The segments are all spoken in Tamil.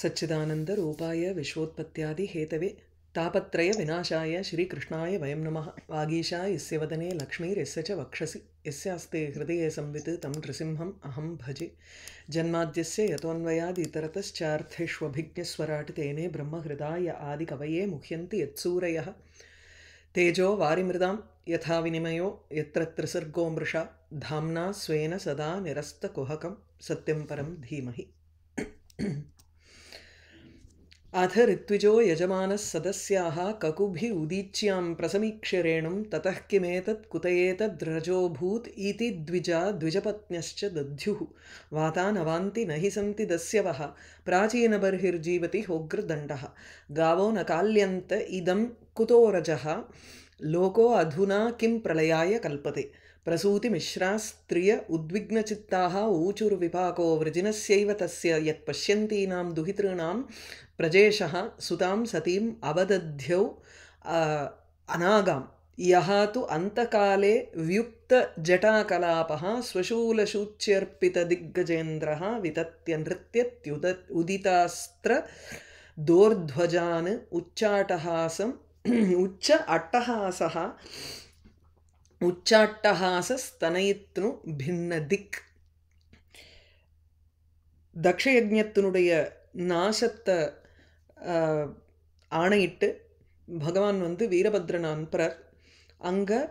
सच्चिदानंद रूपाय विश्वोत्पत्त्यादि हेतवे तापत्रय विनाशाय श्रीकृष्णाय वयं नमः। वागीशा यस्य वदने लक्ष्मीर्यस्य च वक्षसि यस्यास्ते हृदये संवित् तं नृसिंहम् अहं भजे। जन्माद्यस्य यतोऽन्वयादितरतश्चार्थेष्वभिज्ञस्वराट् तेने ब्रह्महृदाय आदिकवये मुह्यन्ति यत्सूरयः। तेजो वारिमृदां यथा विनिमयो यत्र त्रिसर्गो मृषा धाम्ना स्वेन सदा निरस्तकुहकं सत्यं परं धीमहि। अथ ऋत्विजो यजमानः सदस्याः ककुभि उदीच्यां प्रसमीक्ष्य रेणुं ततः किमेतत् कुत एतद्रजोऽभूत् इति द्विजा द्विजपत्न्यश्च दद्युः। वातानवान्ति न हि सन्ति दस्यवः प्राचीनबर्हिर्जीवति होग्रदण्डः। गावो न काल्यन्त इदं कुतो रजः लोको अधुना किं प्रलयाय कल्पते। प्रसूतिमिश्रा स्त्रिय उद्विग्नचित्ताः ऊचुर्विपाको वृजिनस्यैव तस्य यत्पश्यन्तीनां दुहितॄणां प्रजेशः सुतां सतीम् अवदध्यौ अनागां। यः तु अन्तकाले व्युक्तजटाकलापः स्वशूलशूच्यर्पितदिग्गजेन्द्रः वितत्य नृत्यत्युदितास्त्र दोर्ध्वजान् உச்சாட்டஹாசஸ்தனயித்னு பின்ன திக். தக்ஷயஜ்ஞத்தினுடைய நாசத்தை ஆணையிட்டு பகவான் வீரபத்ரன் அனுப்புறார். அங்கே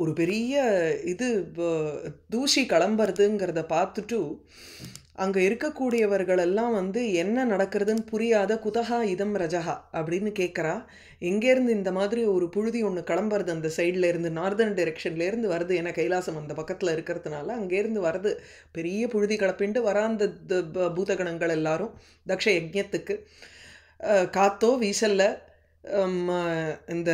ஒரு பெரிய இது தூசி கிளம்புறதுங்கிறத பார்த்துட்டு அங்கே இருக்கக்கூடியவர்களெல்லாம் என்ன நடக்கிறதுன்னு புரியாத குதஹா இதம் ரஜஹா அப்படின்னு கேட்குறா. எங்கேருந்து இந்த மாதிரி ஒரு புழுதி ஒன்று கிளம்புறது, அந்த சைடில் இருந்து நார்தர்ன் டைரெக்ஷன்லேருந்து வருது. ஏன்னா கைலாசம் அந்த பக்கத்தில் இருக்கிறதுனால அங்கேருந்து வருது. பெரிய புழுதி கிளப்பிண்டு வரா அந்த பூதகணங்கள் எல்லாரும் தக்ஷ யஜ்ஞத்துக்கு. காத்தோ வீசல்ல, இந்த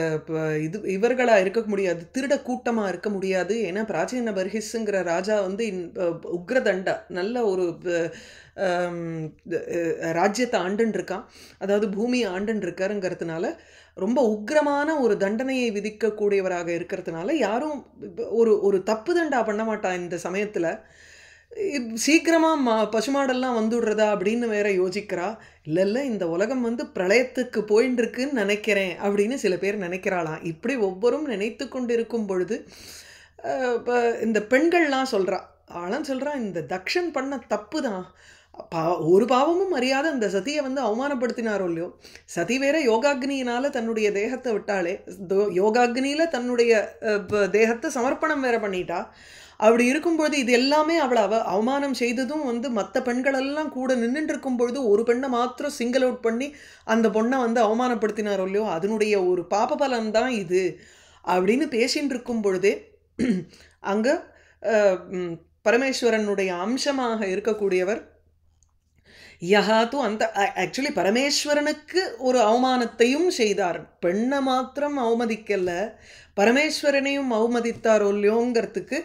இவர்களாக இருக்க முடியாது, திருட கூட்டமாக இருக்க முடியாது. ஏன்னா பிராச்சீன பர்ஹிஸுங்கிற ராஜா உக்ரதண்டா நல்ல ஒரு ராஜ்யத்தை ஆண்டுன்னு இருக்கான், அதாவது பூமியை ஆண்டுன்னு இருக்காருங்கிறதுனால ரொம்ப உக்ரமான ஒரு தண்டனையை விதிக்கக்கூடியவராக இருக்கிறதுனால யாரும் ஒரு தப்பு தண்டா பண்ண மாட்டான். இந்த சமயத்தில் சீக்கிரமாக பசுமாடெல்லாம் வந்துடுறதா அப்படின்னு வேற யோசிக்கிறா. இல்லை இந்த உலகம் பிரளயத்துக்கு போயின்னு இருக்குன்னு நினைக்கிறேன் அப்படின்னு சில பேர் நினைக்கிறாளாம். இப்படி ஒவ்வொரும் நினைத்து கொண்டு இருக்கும் பொழுது இந்த பெண்கள்லாம் சொல்கிறா, ஆளாம் சொல்கிறா, இந்த தக்ஷன் பண்ண தப்பு தான், ஒரு பாவமும் அறியாத அந்த சதியை அவமானப்படுத்தினாரோ இல்லையோ. சதி வேற யோகாக்னியினால் தன்னுடைய தேகத்தை விட்டாளே, யோகாக்னியில் தன்னுடைய தேகத்தை சமர்ப்பணம் வேற பண்ணிட்டா. அப்படி இருக்கும்பொழுது இது எல்லாமே அவளை அவமானம் செய்ததும் மற்ற பெண்களெல்லாம் கூட நின்றுட்டு இருக்கும் பொழுது ஒரு பெண்ணை மாத்திரம் சிங்கிள் அவுட் பண்ணி அந்த பொண்ணை அவமானப்படுத்தினாரோ இல்லையோ, அதனுடைய ஒரு பாப பலன்தான் இது அப்படின்னு பேசின்னு இருக்கும் பொழுதே அங்கே பரமேஸ்வரனுடைய அம்சமாக இருக்கக்கூடியவர் யஹாத்து அந்த ஆக்சுவலி பரமேஸ்வரனுக்கு ஒரு அவமானத்தையும் செய்தார். பெண்ணை மாத்திரம் அவமதிக்கல, பரமேஸ்வரனையும் அவமதித்தாரோ இல்லையோங்கிறதுக்கு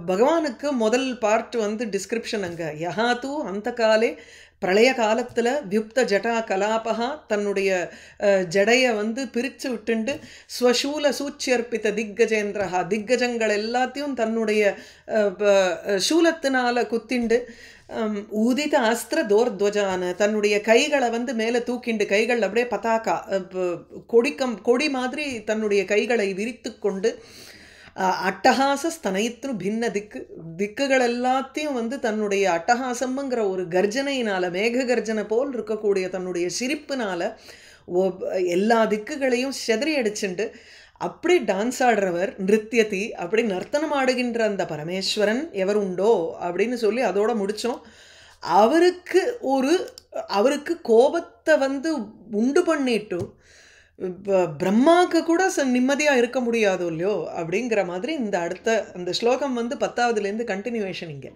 பகவானுக்கு முதல் பார்ட் டிஸ்கிரிப்ஷன். அங்கே யஹாத்து அந்த காலே பிரளய காலத்தில் வியுக்த ஜட்டா கலாபகா தன்னுடைய ஜடையை பிரித்து விட்டுண்டு ஸ்வசூல சூச்சியர்ப்பித்த திக்கஜேந்திரஹா திக்கஜங்கள் எல்லாத்தையும் தன்னுடைய சூலத்தினால் குத்திண்டு ஊதித அஸ்திர தோர்த்வஜான தன்னுடைய கைகளை மேலே தூக்கிண்டு, கைகள் அப்படியே பதாக்கா கொடி மாதிரி தன்னுடைய கைகளை விரித்து கொண்டு அட்டஹாச ஸ்தனயித்னு பின்ன திக்குகள் எல்லாத்தையும் தன்னுடைய அட்டஹாசம்ங்கிற ஒரு கர்ஜனையினால், மேக கர்ஜனை போல் இருக்கக்கூடிய தன்னுடைய சிரிப்பினால் எல்லா திக்குகளையும் செதறி அடிச்சுண்டு அப்படி டான்ஸ் ஆடுறவர் நிருத்தியதி, அப்படி நர்த்தனம் ஆடுகின்ற அந்த பரமேஸ்வரன் எவர் உண்டோ அப்படின்னு சொல்லி அதோட முடித்தோம். அவருக்கு கோபத்தை உண்டு பண்ணிட்டு பிரம்மாவுக்கு கூட நிம்மதியாக இருக்க முடியாதோ இல்லையோ அப்படிங்கிற மாதிரி இந்த அடுத்த அந்த ஸ்லோகம் 10வதுலேருந்து கண்டினியூவேஷன். இங்கே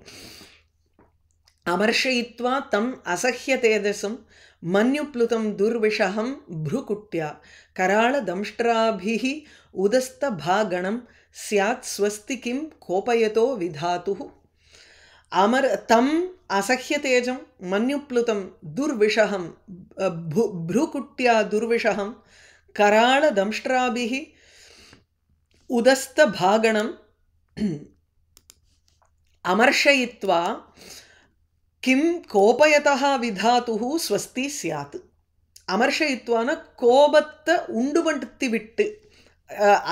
அமர்ஷயித்வா தம் அசஹ்ய தேஜசம் மன்யுப்ளுதம் துர்விஷகம் ப்ருகுட்யா கராள தம்ஷ்ட்ராபிஹி உதஸ்த பாகணம் ஸ்யாத் ஸ்வஸ்தி கிம் கோபயதோ விதாதுஹு. தம் அசஹ்ய தேஜம் மன்யுப்ளுதம் துர்விஷகம் ப்ருகுட்யா துர்விஷகம் கராள தம்ஷ்ட்ராபிஹி உதஸ்த பாகணம் அமர்ஷயித்வா கிம் கோபயதா விதாத்துஹு ஸ்வஸ்தி சியாத். அமர்ஷயித்வான கோபத்தை உண்டுபடுத்தி விட்டு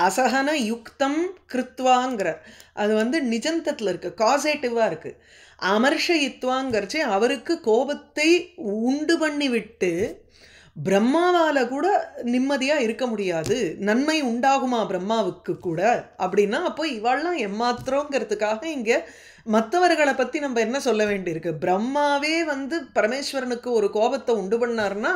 அசகன யுக்தம் கிருத்வாங்கிற அது வந்து நிஜந்தத்தில் இருக்கு, காசேட்டிவாக இருக்கு. அமர்ஷயித்வாங்கிறச்சே அவருக்கு கோபத்தை உண்டு பண்ணி விட்டு பிரம்மாவால் கூட நிம்மதியாக இருக்க முடியாது, நன்மை உண்டாகுமா பிரம்மாவுக்கு கூட அப்படின்னா அப்போ இவாள்லாம் எம்மாத்திரங்கிறதுக்காக இங்கே மற்றவர்களை பற்றி நம்ம என்ன சொல்ல வேண்டியிருக்கு. பிரம்மாவே வந்து பரமேஸ்வரனுக்கு ஒரு கோபத்தை உண்டு பண்ணார்னா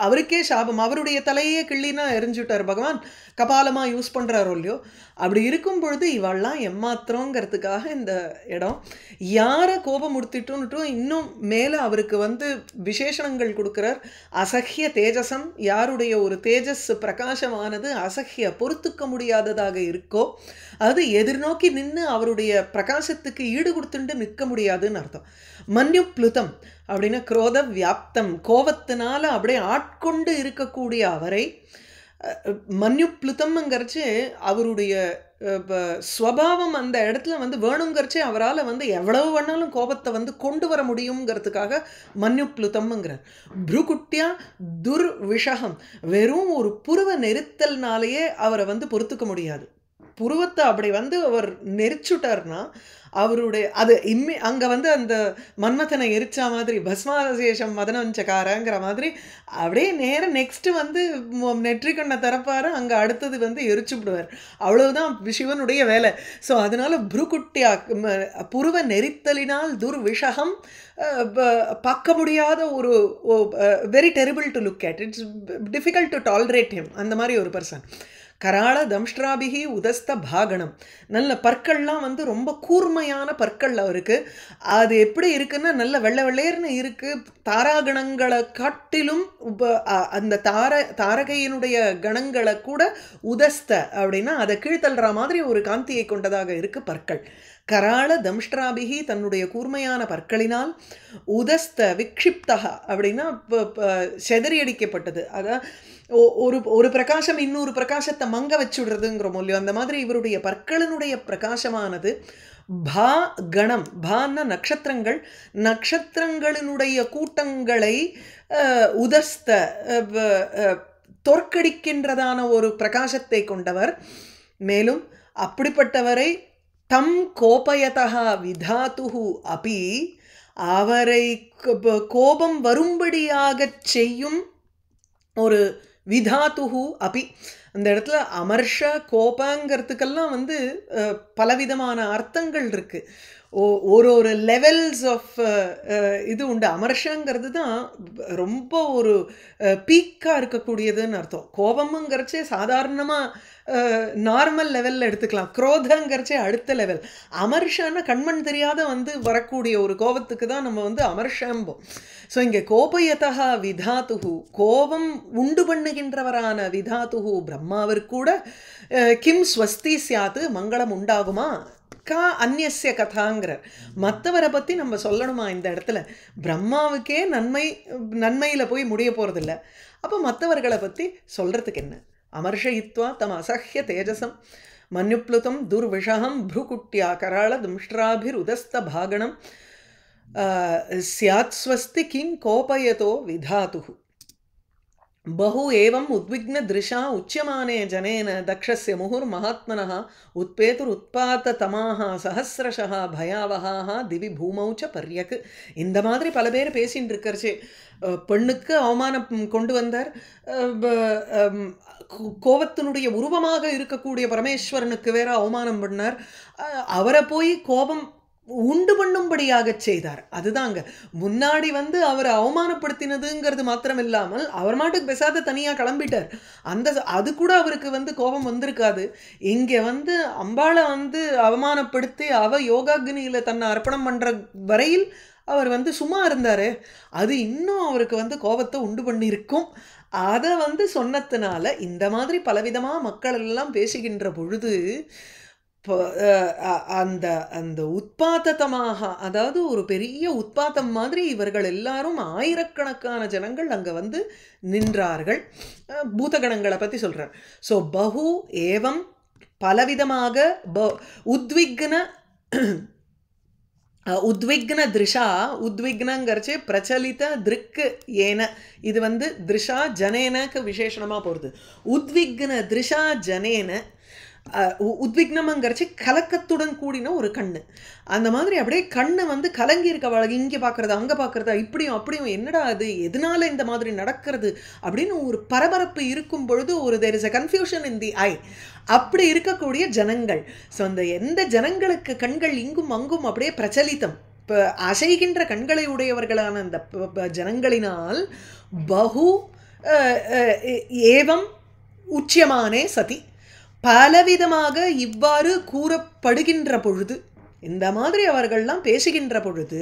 அவருக்கே சாபம், அவருடைய தலையே கிள்ளினா எரிஞ்சுட்டார் பகவான், கபாலமாக யூஸ் பண்ணுறாரோ இல்லையோ. அப்படி இருக்கும் பொழுது இவாள்லாம் எம்மாத்திரங்கிறதுக்காக இந்த இடம். யாரை கோபம் உடுத்திட்டுன்னுட்டும் இன்னும் மேலே அவருக்கு வந்து விசேஷணங்கள் கொடுக்குறார். அசஹ்ய தேஜசம், யாருடைய ஒரு தேஜஸ் பிரகாசமானது அசஹ்ய பொறுத்துக்க முடியாததாக இருக்கோ அது எதிர்நோக்கி நின்று அவருடைய பிரகாசத்துக்கு ஈடு கொடுத்துட்டு நிற்க முடியாதுன்னு அர்த்தம். மன்யுப்ளுதம் அப்படின்னா குரோத வியாப்தம், கோபத்தினால அப்படியே ஆட்கொண்டு இருக்கக்கூடிய அவரை மன்யுப்ளுதம்ங்கிறச்சு அவருடைய ஸ்வபாவம் அந்த இடத்துல வந்து வேணுங்கிறச்சே அவரால் வந்து எவ்வளவு வேணாலும் கோபத்தை வந்து கொண்டு வர முடியுங்கிறதுக்காக மன்யுப்ளுதம்ங்கிறார். புருகுட்டியா துர்விஷகம், வெறும் ஒரு புருவ நெரித்தல்னாலேயே அவரை வந்து பொறுத்துக்க முடியாது. புருவத்தை அப்படி வந்து அவர் நெரிச்சுட்டார்னா அவருடைய அது அங்கே வந்து அந்த மன்மதனை எரிச்சா மாதிரி பஸ்மாசேஷம் மதனஞ்சக்காரங்கிற மாதிரி அப்படியே நேரம் நெக்ஸ்ட்டு வந்து நெற்றிக்கண்ணை திறப்பாரு, அங்கே அடுத்தது வந்து எரிச்சு விடுவார். அவ்வளவுதான் சிவனுடைய வேலை. ஸோ அதனால புருகுட்டியா புருவ நெரித்தலினால் துர்விஷகம், பார்க்க முடியாத ஒரு very terrible to look at, it's difficult to tolerate him, அந்த மாதிரி ஒரு பர்சன். கராள தம்ஷ்ட்ராபிகி உதஸ்த பாகணம், நல்ல பற்கள்லாம் வந்து ரொம்ப கூர்மையான பற்கள் அவருக்கு. அது எப்படி இருக்குன்னா நல்ல வெள்ளை வெள்ளையர்னு இருக்குது. தாராகணங்களை காட்டிலும் அந்த தாரகையினுடைய கணங்களை கூட உதஸ்த அப்படின்னா அதை கீழ்த்தல்ற மாதிரி ஒரு காந்தியை கொண்டதாக இருக்குது பற்கள். கராள தம்ஷ்ட்ராபிகி, தன்னுடைய கூர்மையான பற்களினால், உதஸ்த விக்ஷிப்தகா அப்படின்னா செதறியடிக்கப்பட்டது. அதான் ஒரு பிரகாசம் இன்னொரு பிரகாசத்தை மங்க வச்சுடுறதுங்கிற மூலியம் அந்த மாதிரி இவருடைய பற்களினுடைய பிரகாசமானது பா கணம், பான்னா நட்சத்திரங்கள், நட்சத்திரங்களினுடைய கூட்டங்களை உதஸ்த தோற்கடிக்கின்றதான ஒரு பிரகாசத்தை கொண்டவர். மேலும் அப்படிப்பட்டவரை தம் கோபயதா விதாத்துஹு அபி, அவரை கோபம் வரும்படியாக செய்யும் ஒரு விதாத்துஹு அபி. அந்த இடத்துல அமர்ஷ கோபங்கிறதுக்கெல்லாம் வந்து பலவிதமான அர்த்தங்கள் இருக்குது. ஒரு லெவல்ஸ் ஆஃப் இது உண்டு. அமர்ஷங்கிறது தான் ரொம்ப ஒரு பீக்காக இருக்கக்கூடியதுன்னு அர்த்தம். கோபமுங்கிறச்சே சாதாரணமாக நார்மல் லெவலில் எடுத்துக்கலாம், குரோதங்கிறச்சே அடுத்த லெவல். அமர்ஷான கண்மண் தெரியாத வந்து வரக்கூடிய ஒரு கோபத்துக்கு தான் நம்ம வந்து அமர்ஷம்போம். ஸோ இங்கே கோபயதா விதாத்துஹு, கோபம் உண்டு பண்ணுகின்றவரான விதாத்துஹு பிரம்மாவிற்கு கூட கிம் ஸ்வஸ்தி சியாத்து, மங்களம் உண்டாகுமா, கா அந்நிய கதாங்கிற மற்றவரை பற்றி நம்ம சொல்லணுமா இந்த இடத்துல? பிரம்மாவுக்கே நன்மையில் போய் முடிய போகிறதில்ல, அப்போ மற்றவர்களை பற்றி சொல்கிறதுக்கு என்ன? அமர்ஷயித்வா தம் அசஹ்ய தேஜசம் மன்யுப்ளுதம் துர்விஷகம் புருகுட்டியா கராள தும்ஷ்ட்ராபிருதஸ்த பாகணம் ஸ்யாத் ஸ்வஸ்தி கிங் கோபயதோ விதாத்துஹு. बहु एवं उद्विग्नदृशा उच्यमाने जनेन दक्षस्य मुहुर्महात्मनः उत्पेतुरुत्पाततमाः सहस्रशः भयावहाः दिवि भूमौ च पर्यक. இந்த மாதிரி பல பேர் பேசின்னு இருக்கறச்சே பெண்ணுக்கு அவமானம் கொண்டு வந்தார், கோபத்தினுடைய உருவமாக இருக்கக்கூடிய பரமேஸ்வரனுக்கு வேற அவமானம் பண்ணார், அவரை போய் கோபம் உண்டு பண்ணும்படியாக செய்தார். அதுதாங்க முன்னாடி வந்து அவரை அவமானப்படுத்தினதுங்கிறது மாத்திரம் இல்லாமல் அவர் மாட்டுக்கு பேசாத தனியாக கிளம்பிட்டார். அது கூட அவருக்கு வந்து கோபம் வந்திருக்காது. இங்கே வந்து அம்பாளை வந்து அவமானப்படுத்தி அவ யோகாக்னியில் தன்னை அர்ப்பணம் பண்ணுற வரையில் அவர் வந்து சும்மா இருந்தார். அது இன்னும் அவருக்கு வந்து கோபத்தை உண்டு பண்ணியிருக்கும். அதை வந்து சொன்னதுனால இந்த மாதிரி பலவிதமாக மக்கள் எல்லாம் பேசுகின்ற பொழுது அந்த அந்த உத்பாதமாக, அதாவது ஒரு பெரிய உத்பாதம் மாதிரி இவர்கள் எல்லாரும் ஆயிரக்கணக்கான ஜனங்கள் அங்கே வந்து நின்றார்கள். பூதகணங்களை பற்றி சொல்கிறார். ஸோ பகு ஏவம் பலவிதமாக உத்விக்ன உத்விக்ன திருஷா, உத்விக்னங்கிறச்சு பிரச்சலித திருக்கு ஏன, இது வந்து திருஷா ஜனேனக்கு விசேஷணமாக போகிறது. உத்விக்ன திருஷா ஜனேன, உத்விக்னம்ங்கிறச்சு கலக்கத்துடன் கூடின ஒரு கண்ணு. அந்த மாதிரி அப்படியே கண்ணு வந்து கலங்கி இருக்க, இங்கே பார்க்குறதா அங்கே பார்க்குறதா இப்படியும் அப்படியும், என்னடா அது எதனால இந்த மாதிரி நடக்கிறது அப்படின்னு ஒரு பரபரப்பு இருக்கும் பொழுது ஒரு தேர் இஸ் அ கன்ஃபியூஷன் இன் தி ஐ. அப்படி இருக்கக்கூடிய ஜனங்கள். ஸோ அந்த எந்த ஜனங்களுக்கு கண்கள் இங்கும் அங்கும் அப்படியே பிரச்சலித்தம், இப்போ அசைகின்ற கண்களை உடையவர்களான அந்த ஜனங்களினால் பகு ஏவம் உச்சியமானே சதி, பலவிதமாக இவ்வாறு கூறப்படுகின்ற பொழுது, இந்த மாதிரி அவர்கள்லாம் பேசுகின்ற பொழுது,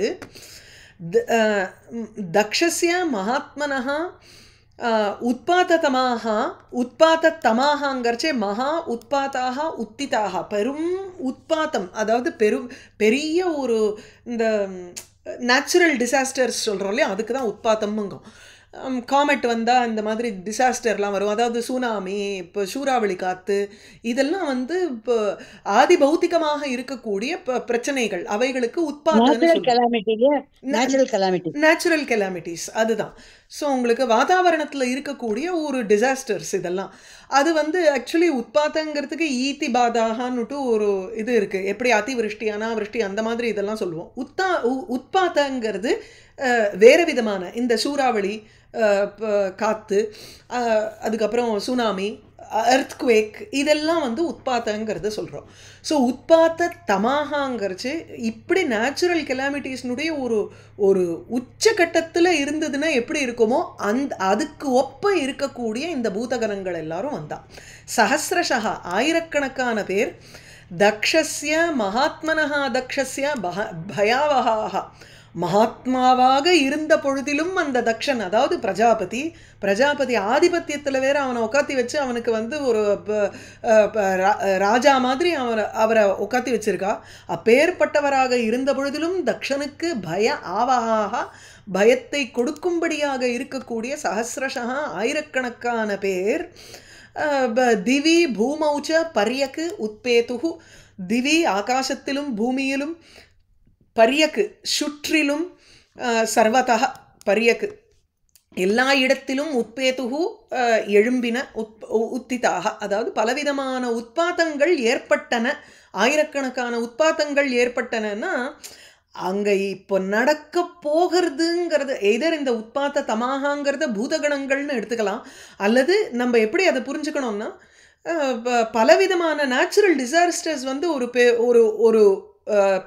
தக்ஷஸ்ய மகாத்மனः உத்பாததமாக, உத்பாதத்தமாகங்கிறச்சே மகா உத்பாதாக உத்திதாக, பெரும் உத்பாத்தம், அதாவது பெரிய ஒரு இந்த நேச்சுரல் டிசாஸ்டர்ஸ் சொல்கிறோம் இல்லையா, அதுக்கு தான் உத்பாத்தம்ங்கும். காமெட் வந்தால் இந்த மாதிரி டிசாஸ்டர்லாம் வரும், அதாவது சுனாமி, இப்போ சூறாவளி காற்று, இதெல்லாம் வந்து இப்போ ஆதி பௌத்திகமாக இருக்கக்கூடிய பிரச்சனைகள், அவைகளுக்கு நேச்சுரல் கெலாமிட்டிஸ் அதுதான். ஸோ உங்களுக்கு வாதாவரணத்தில் இருக்கக்கூடிய ஒரு டிசாஸ்டர்ஸ் இதெல்லாம், அது வந்து ஆக்சுவலி உத்பாத்தங்கிறதுக்கு ஈத்தி பாதாகன்னுட்டு ஒரு இது இருக்குது. எப்படி அதிவிருஷ்டி அனாவிருஷ்டி அந்த மாதிரி இதெல்லாம் சொல்லுவோம். உத்பாத்தங்கிறது வேறு விதமான இந்த சூறாவளி, காற்று, அதுக்கப்புறம் சுனாமி, எர்த்குவேக், இதெல்லாம் வந்து உத்பாத்தங்கிறத சொல்கிறோம். ஸோ உத்பாத்த தமாகங்கிறச்சு இப்படி நேச்சுரல் கெலாமிட்டிஸ்னுடைய ஒரு உச்சகட்டத்தில் இருந்ததுன்னா எப்படி இருக்குமோ அதுக்கு ஒப்ப இருக்கக்கூடிய இந்த பூதகணங்கள் எல்லாரும் வந்தான். சஹசிரஷா, ஆயிரக்கணக்கான பேர், தக்ஷஸ்ய மகாத்மனஹா தக்ஷஸ்ய பயாவஹாக, மகாத்மாவாக இருந்த பொழுதிலும் அந்த தக்ஷன், அதாவது பிரஜாபதி ஆதிபத்தியத்தில் வேற அவனை உட்காத்தி வச்சு அவனுக்கு வந்து ஒரு ராஜா மாதிரி அவரை உட்காத்தி வச்சிருக்கா. அப்பேற்பட்டவராக இருந்த பொழுதிலும் தக்ஷனுக்கு ஆவஹாக, பயத்தை கொடுக்கும்படியாக இருக்கக்கூடிய சஹசிரஷா ஆயிரக்கணக்கான பேர், திவி பூமௌச்ச பரியக்கு உத்பேதுகு, திவி ஆகாசத்திலும் பூமியிலும், பரியக்கு சுற்றிலும், சர்வதா பரியக்கு எல்லா இடத்திலும், உத்பேதுகு எழும்பின, உத்திதாக, அதாவது பலவிதமான உத்பாத்தங்கள் ஏற்பட்டன, ஆயிரக்கணக்கான உத்பாத்தங்கள் ஏற்பட்டனன்னா அங்கே இப்போ நடக்க போகிறதுங்கிறது எதர் இந்த உத்பாத்த தமாகங்கிறத பூதகணங்கள்னு எடுத்துக்கலாம், அல்லது நம்ம எப்படி அதை புரிஞ்சுக்கணும்னா பலவிதமான நேச்சுரல் டிசாஸ்டர்ஸ் வந்து ஒரு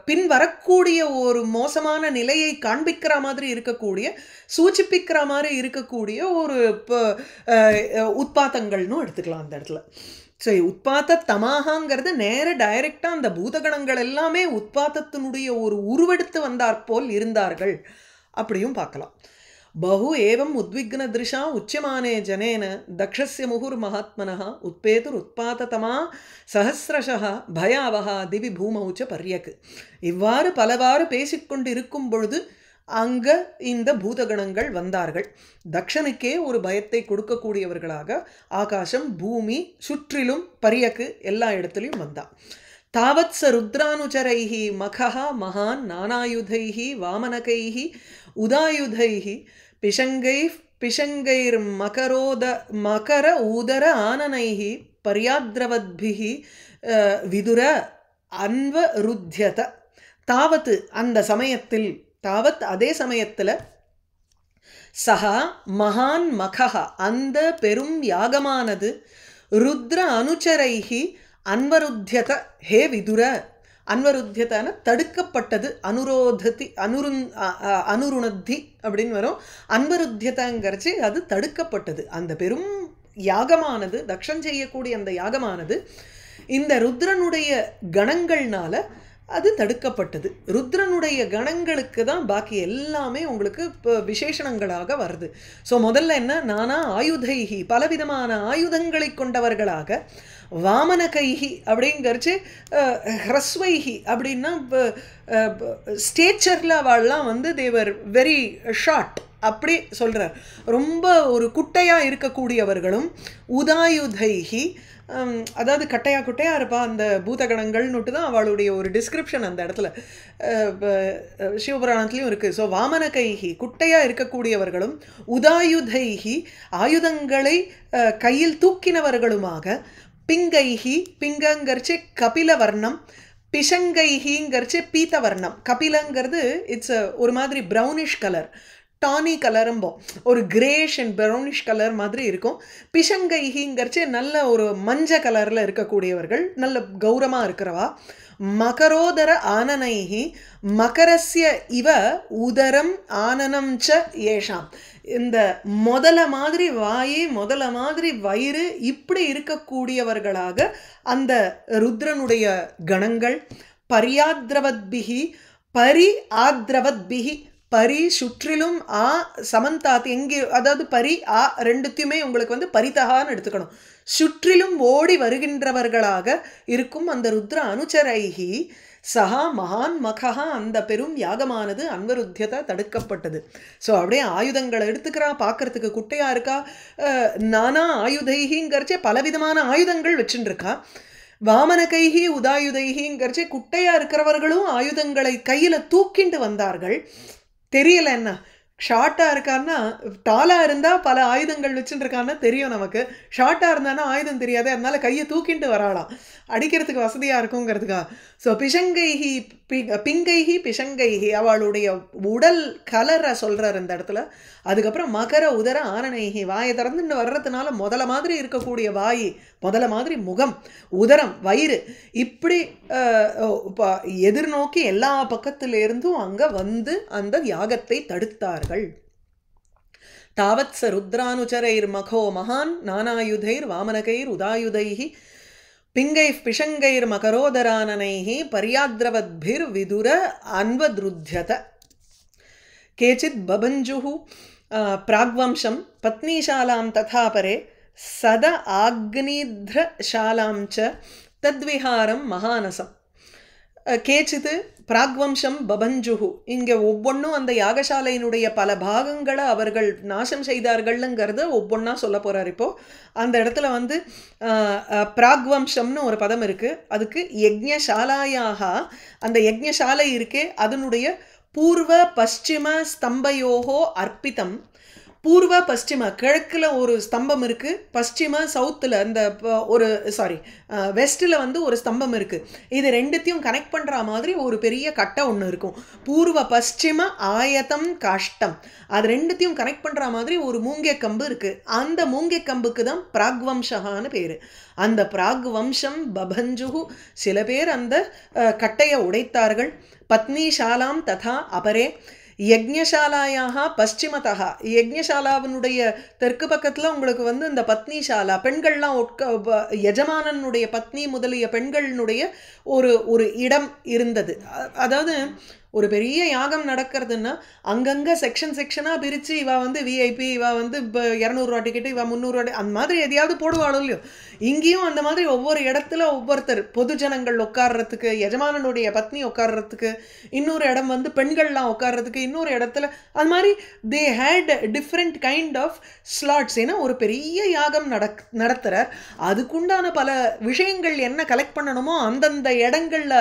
பின் வரக்கூடிய ஒரு மோசமான நிலையை காண்பிக்கிற மாதிரி இருக்கக்கூடிய, சூச்சிப்பிக்கிற மாதிரி இருக்கக்கூடிய ஒரு உத்பாத்தங்கள்னு எடுத்துக்கலாம் அந்த இடத்துல. ஸோ உத்பாத்த தமாகங்கிறது நேர டைரெக்டாக அந்த பூதகணங்கள் எல்லாமே உத்பாத்தத்தினுடைய ஒரு உருவெடுத்து வந்தாற்போல் இருந்தார்கள் அப்படியும் பார்க்கலாம். பகு ஏவம் உத்விக்ன திருஷா உச்சியமானே ஜனேன தக்ஷஸ்ய முகுர் மகாத்மனः உத்பேதுர் உத்பாததமா சஹசிரஷः பயாவஹா திவி பூமௌச்ச பரியக்கு. இவ்வாறு பலவாறு பேசிக்கொண்டு இருக்கும் பொழுது அங்கே இந்த பூதகணங்கள் வந்தார்கள். தக்ஷனுக்கே ஒரு பயத்தை கொடுக்கக்கூடியவர்களாக ஆகாசம், பூமி, சுற்றிலும் பரியக்கு எல்லா இடத்துலையும் வந்தான். தாவத் ச ருத்ரானுச்சரைஹி மகஹ மகான் நானாயுதைஹி வாமனகைஹி உதாயுதைஹி பிஷங்கைர் மகர ஊதர ஆனனைஹி பர்யாத்ரவத்பிஹி விதுர அன்வருத்யத. தாவத் அந்த சமயத்தில், தாவத் அதே சமயத்தில், சஹா மகான் மகஹ அந்த பெரும் யாகமானது, ருத்ர அனுச்சரைஹி அன்வருத்தியத ஹே விதுர, அன்வருத்தியதான தடுக்கப்பட்டது, அனுருணத்தி அப்படின்னு வரும். அன்வருத்தியதாங்கிறச்சு அது தடுக்கப்பட்டது. அந்த பெரும் யாகமானது, தக்ஷன் செய்யக்கூடிய அந்த யாகமானது இந்த ருத்ரனுடைய கணங்கள்னால அது தடுக்கப்பட்டது. ருத்ரனுடைய கணங்களுக்கு தான் பாக்கி எல்லாமே உங்களுக்கு இப்போ விசேஷணங்களாக வருது. ஸோ முதல்ல என்ன, நானா ஆயுதைஹி பலவிதமான ஆயுதங்களை கொண்டவர்களாக, வாமன கைஹி அப்படிங்கிறச்சு ஹ்ரஸ்வைஹி அப்படின்னா ஸ்டேச்சரில் அவள்லாம் வந்து தேவர் வெரி ஷார்ட் அப்படி சொல்கிறார், ரொம்ப ஒரு குட்டையாக இருக்கக்கூடியவர்களும், உதாயுதைஹி அதாவது கட்டையா குட்டையா இருப்பா அந்த பூதகணங்கள்னுட்டு தான் அவளுடைய ஒரு டிஸ்கிரிப்ஷன் அந்த இடத்துல சிவபுராணத்துலேயும் இருக்குது. ஸோ வாமன கைஹி குட்டையாக இருக்கக்கூடியவர்களும், உதாயுதைஹி ஆயுதங்களை கையில் தூக்கினவர்களுமாக, பிங்கைஹி பிங்கங்கரிச்சு கபில வர்ணம், பிஷங்கைஹிங்கரிச்சு பீத்தவர்ணம். கபிலங்கிறது இட்ஸ் ஒரு மாதிரி ப்ரௌனிஷ் கலர், டானி கலரும்போம், ஒரு கிரேஷ் அண்ட் ப்ரௌனிஷ் கலர் மாதிரி இருக்கும். பிஷங்கைஹிங்கரிச்சு நல்ல ஒரு மஞ்ச கலரில் இருக்கக்கூடியவர்கள், நல்ல கௌரமாக இருக்கிறவா. மகரோதர ஆனனைஹி மகரஸ்ய இவ உதரம் ஆனனம் ச ஏஷாம். இந்த முதல மாதிரி வாயை, முதல மாதிரி வயிறு இப்படி இருக்கக்கூடியவர்களாக அந்த ருத்ரனுடைய கணங்கள். பரியாத்ரவத்பிகி பரி ஆத்ரவத்பிகி, பரி சுற்றிலும், ஆ சமந்தாத் எங்கே, அதாவது பரி ஆ ரெண்டுத்தையுமே உங்களுக்கு வந்து பரிதகான்னு எடுத்துக்கணும். சுற்றிலும் ஓடி வருகின்றவர்களாக இருக்கும் அந்த ருத்ர அனுச்சரைகி சஹா மகான் மகா, அந்த பெரும் யாகமானது அன்வருத்தியத்தை தடுக்கப்பட்டது. ஸோ அப்படியே ஆயுதங்களை எடுத்துக்கிறா, பார்க்கறதுக்கு குட்டையாக இருக்கா. நானா ஆயுதைகிங்கிறச்சே பலவிதமான ஆயுதங்கள் வச்சுருக்கா. வாமன கைகி உதாயுதைகிங்கிறச்சே குட்டையாக இருக்கிறவர்களும் ஆயுதங்களை கையில் தூக்கிண்டு வந்தார்கள். தெரியல என்ன ஷார்ட்டாக இருக்கான்னா, டாலாக இருந்தால் பல ஆயுதங்கள் வச்சுருக்கான்னா தெரியும் நமக்கு. ஷார்ட்டாக இருந்தானா ஆயுதம் தெரியாது, அதனால கையை தூக்கிட்டு வராளாம், அடிக்கிறதுக்கு வசதியாக இருக்குங்கிறதுக்கா. ஸோ பிஷங்கைஹி பிங்கைஹி பிஷங்கைஹி அவளுடைய உடல் கலரை சொல்கிறார் இந்த இடத்துல. அதுக்கப்புறம் மகர உதர ஆனனைஹி வாயை திறந்துட்டு வர்றதுனால முதல மாதிரி இருக்கக்கூடிய வாய், முதல மாதிரி முகம், உதரம் வயிறு இப்படி எதிர்நோக்கி எல்லா பக்கத்திலிருந்தும் அங்கே வந்து அந்த யாகத்தை தடுத்தார்கள். தாவத் ச ருத்ரானுச்சரைர் மகோ மகான் நானாயுதைர் வாமனகைர் உதாயுதைஹி பிங்கைர் பிஷங்கைர் மகரோதரானனைஹி பர்யாத்ரவத்பிர் விதுர அன்வத்ருத்யத. கேச்சித் பபஞ்சுஹு प्राग्वंशं पत्नीशालां तथा परे सद आग्निध्रशालां च तद्विहारं महानसम्. கேச்சித்து பிராக்வம்சம் பபஞ்சுஹு, இங்கே ஒவ்வொன்றும் அந்த யாகசாலையினுடைய பல பாகங்களை அவர்கள் நாசம் செய்தார்கள்ங்கிறத ஒவ்வொன்றா சொல்ல போகிறார். இப்போது அந்த இடத்துல வந்து பிராக்வம்சம்னு ஒரு பதம் இருக்குது. அதுக்கு யஜ்ஞசாலாயாக, அந்த யஜ்ஞசாலை இருக்கே அதனுடைய பூர்வ பশ্চিம ஸ்தம்பயோகோ அர்ப்பித்தம். பூர்வ பশ্চিம கிழக்கில் ஒரு ஸ்தம்பம் இருக்குது, பশ্চিம சவுத்தில் அந்த ஒரு வெஸ்ட்டில் வந்து ஒரு ஸ்தம்பம் இருக்குது. இது ரெண்டுத்தையும் கனெக்ட் பண்ணுற மாதிரி ஒரு பெரிய கட்டை ஒன்று இருக்கும். பூர்வ பশ্চিம ஆயத்தம் காஷ்டம், அது ரெண்டுத்தையும் கனெக்ட் பண்ணுற மாதிரி ஒரு மூங்கை கம்பு இருக்குது. அந்த மூங்கை கம்புக்கு தான் பிராக்வம்சகான்னு பேர். அந்த பிராக்வம்சம் பபஞ்சுஹு, சில பேர் அந்த கட்டையை உடைத்தார்கள். பத்னிஷாலாம் ததா அபரே யஜ்ஞசாலாயாக பশ্চিமதா, யஜ்ஞசாலாவினுடைய தெற்கு பக்கத்தில் உங்களுக்கு வந்து இந்த பத்னிஷாலா பெண்கள்லாம் யஜமானனுடைய பத்னி முதலிய பெண்களினுடைய ஒரு இடம் இருந்தது. அதாவது ஒரு பெரிய யாகம் நடக்கிறதுன்னா அங்கங்கே செக்ஷனாக பிரித்து இவா வந்து விஐபி, இவா வந்து இப்போ 200 ரூபா டிக்கெட்டு, இவா 300 ரூபா, அந்த மாதிரி எதையாவது போடுவாளோ இல்லையோ. இங்கேயும் அந்த மாதிரி ஒவ்வொரு இடத்துல ஒவ்வொருத்தர் பொது ஜனங்கள் உட்கார்றதுக்கு, எஜமானனுடைய பத்னி உட்கார்றதுக்கு, இன்னொரு இடம் வந்து பெண்கள்லாம் உட்கார்றதுக்கு, இன்னொரு இடத்துல அது மாதிரி they had different kind of slots. ஏன்னா ஒரு பெரிய யாகம் நடத்துகிறார், அதுக்குண்டான பல விஷயங்கள் என்ன கலெக்ட் பண்ணணுமோ அந்தந்த இடங்களில்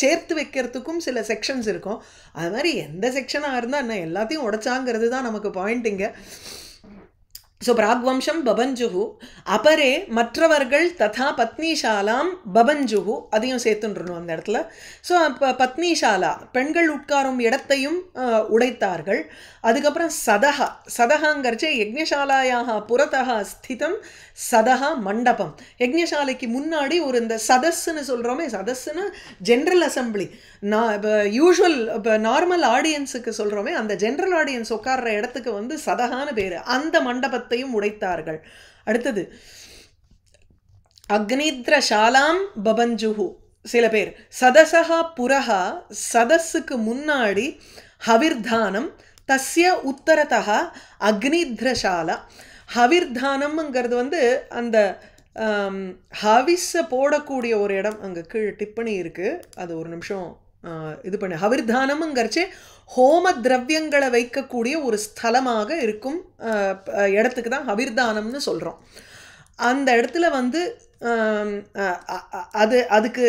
சேர்த்து வைக்கிறதுக்கும் சில செக்ஷன்ஸ் இருக்கும். அது மாதிரி எந்த செக்ஷனாக இருந்தால் என்ன எல்லாத்தையும் உடைச்சாங்கிறது தான் நமக்கு பாயிண்டிங்க. ஸோ பிராக்வம்சம் பபஞ்சுஹு அபரே மற்றவர்கள் ததா பத்னிஷாலாம் பபஞ்சுஹு அதையும் சேர்த்துன்றணும் அந்த இடத்துல. ஸோ இப்போ பத்னிஷாலா பெண்கள் உட்காரும் இடத்தையும் உடைத்தார்கள். அதுக்கப்புறம் சதகாங்கிறச்சே யஜ்ஞசாலாயாக புறத்தகா ஸ்திதம் சதகா மண்டபம். யஜ்ஞசாலைக்கு முன்னாடி ஒரு இந்த சதஸ்ன்னு சொல்கிறோமே, சதஸ்ன்னு ஜென்ரல் அசம்பிளி, இப்போ யூஸ்வல் இப்போ நார்மல் ஆடியன்ஸுக்கு சொல்கிறோமே அந்த ஜென்ரல் ஆடியன்ஸ் உட்கார்ற இடத்துக்கு வந்து சதகான்னு பேர். அந்த மண்டபத்தையும் உடைத்தார்கள். அடுத்தது அக்னித்ரசாலாம் பபஞ்சுஹு, சில பேர் சதசகா புரஹா, சதஸுக்கு முன்னாடி ஹவிர்தானம், தஸ்ய உத்தரத்தகா அக்னித்ரசாலா. ஹவிர்தானம்ங்கிறது வந்து அந்த ஹவிஸை போடக்கூடிய ஒரு இடம், அங்கே கீழே டிப்பணி இருக்குது, அது ஒரு நிமிஷம் இது பண்ணு. ஹவிர்தானம்ங்கிறச்சே ஹோம திரவியங்களை வைக்கக்கூடிய ஒரு ஸ்தலமாக இருக்கும் இடத்துக்கு தான் ஹவிர்தானம்னு சொல்கிறோம். அந்த இடத்துல வந்து அது அதுக்கு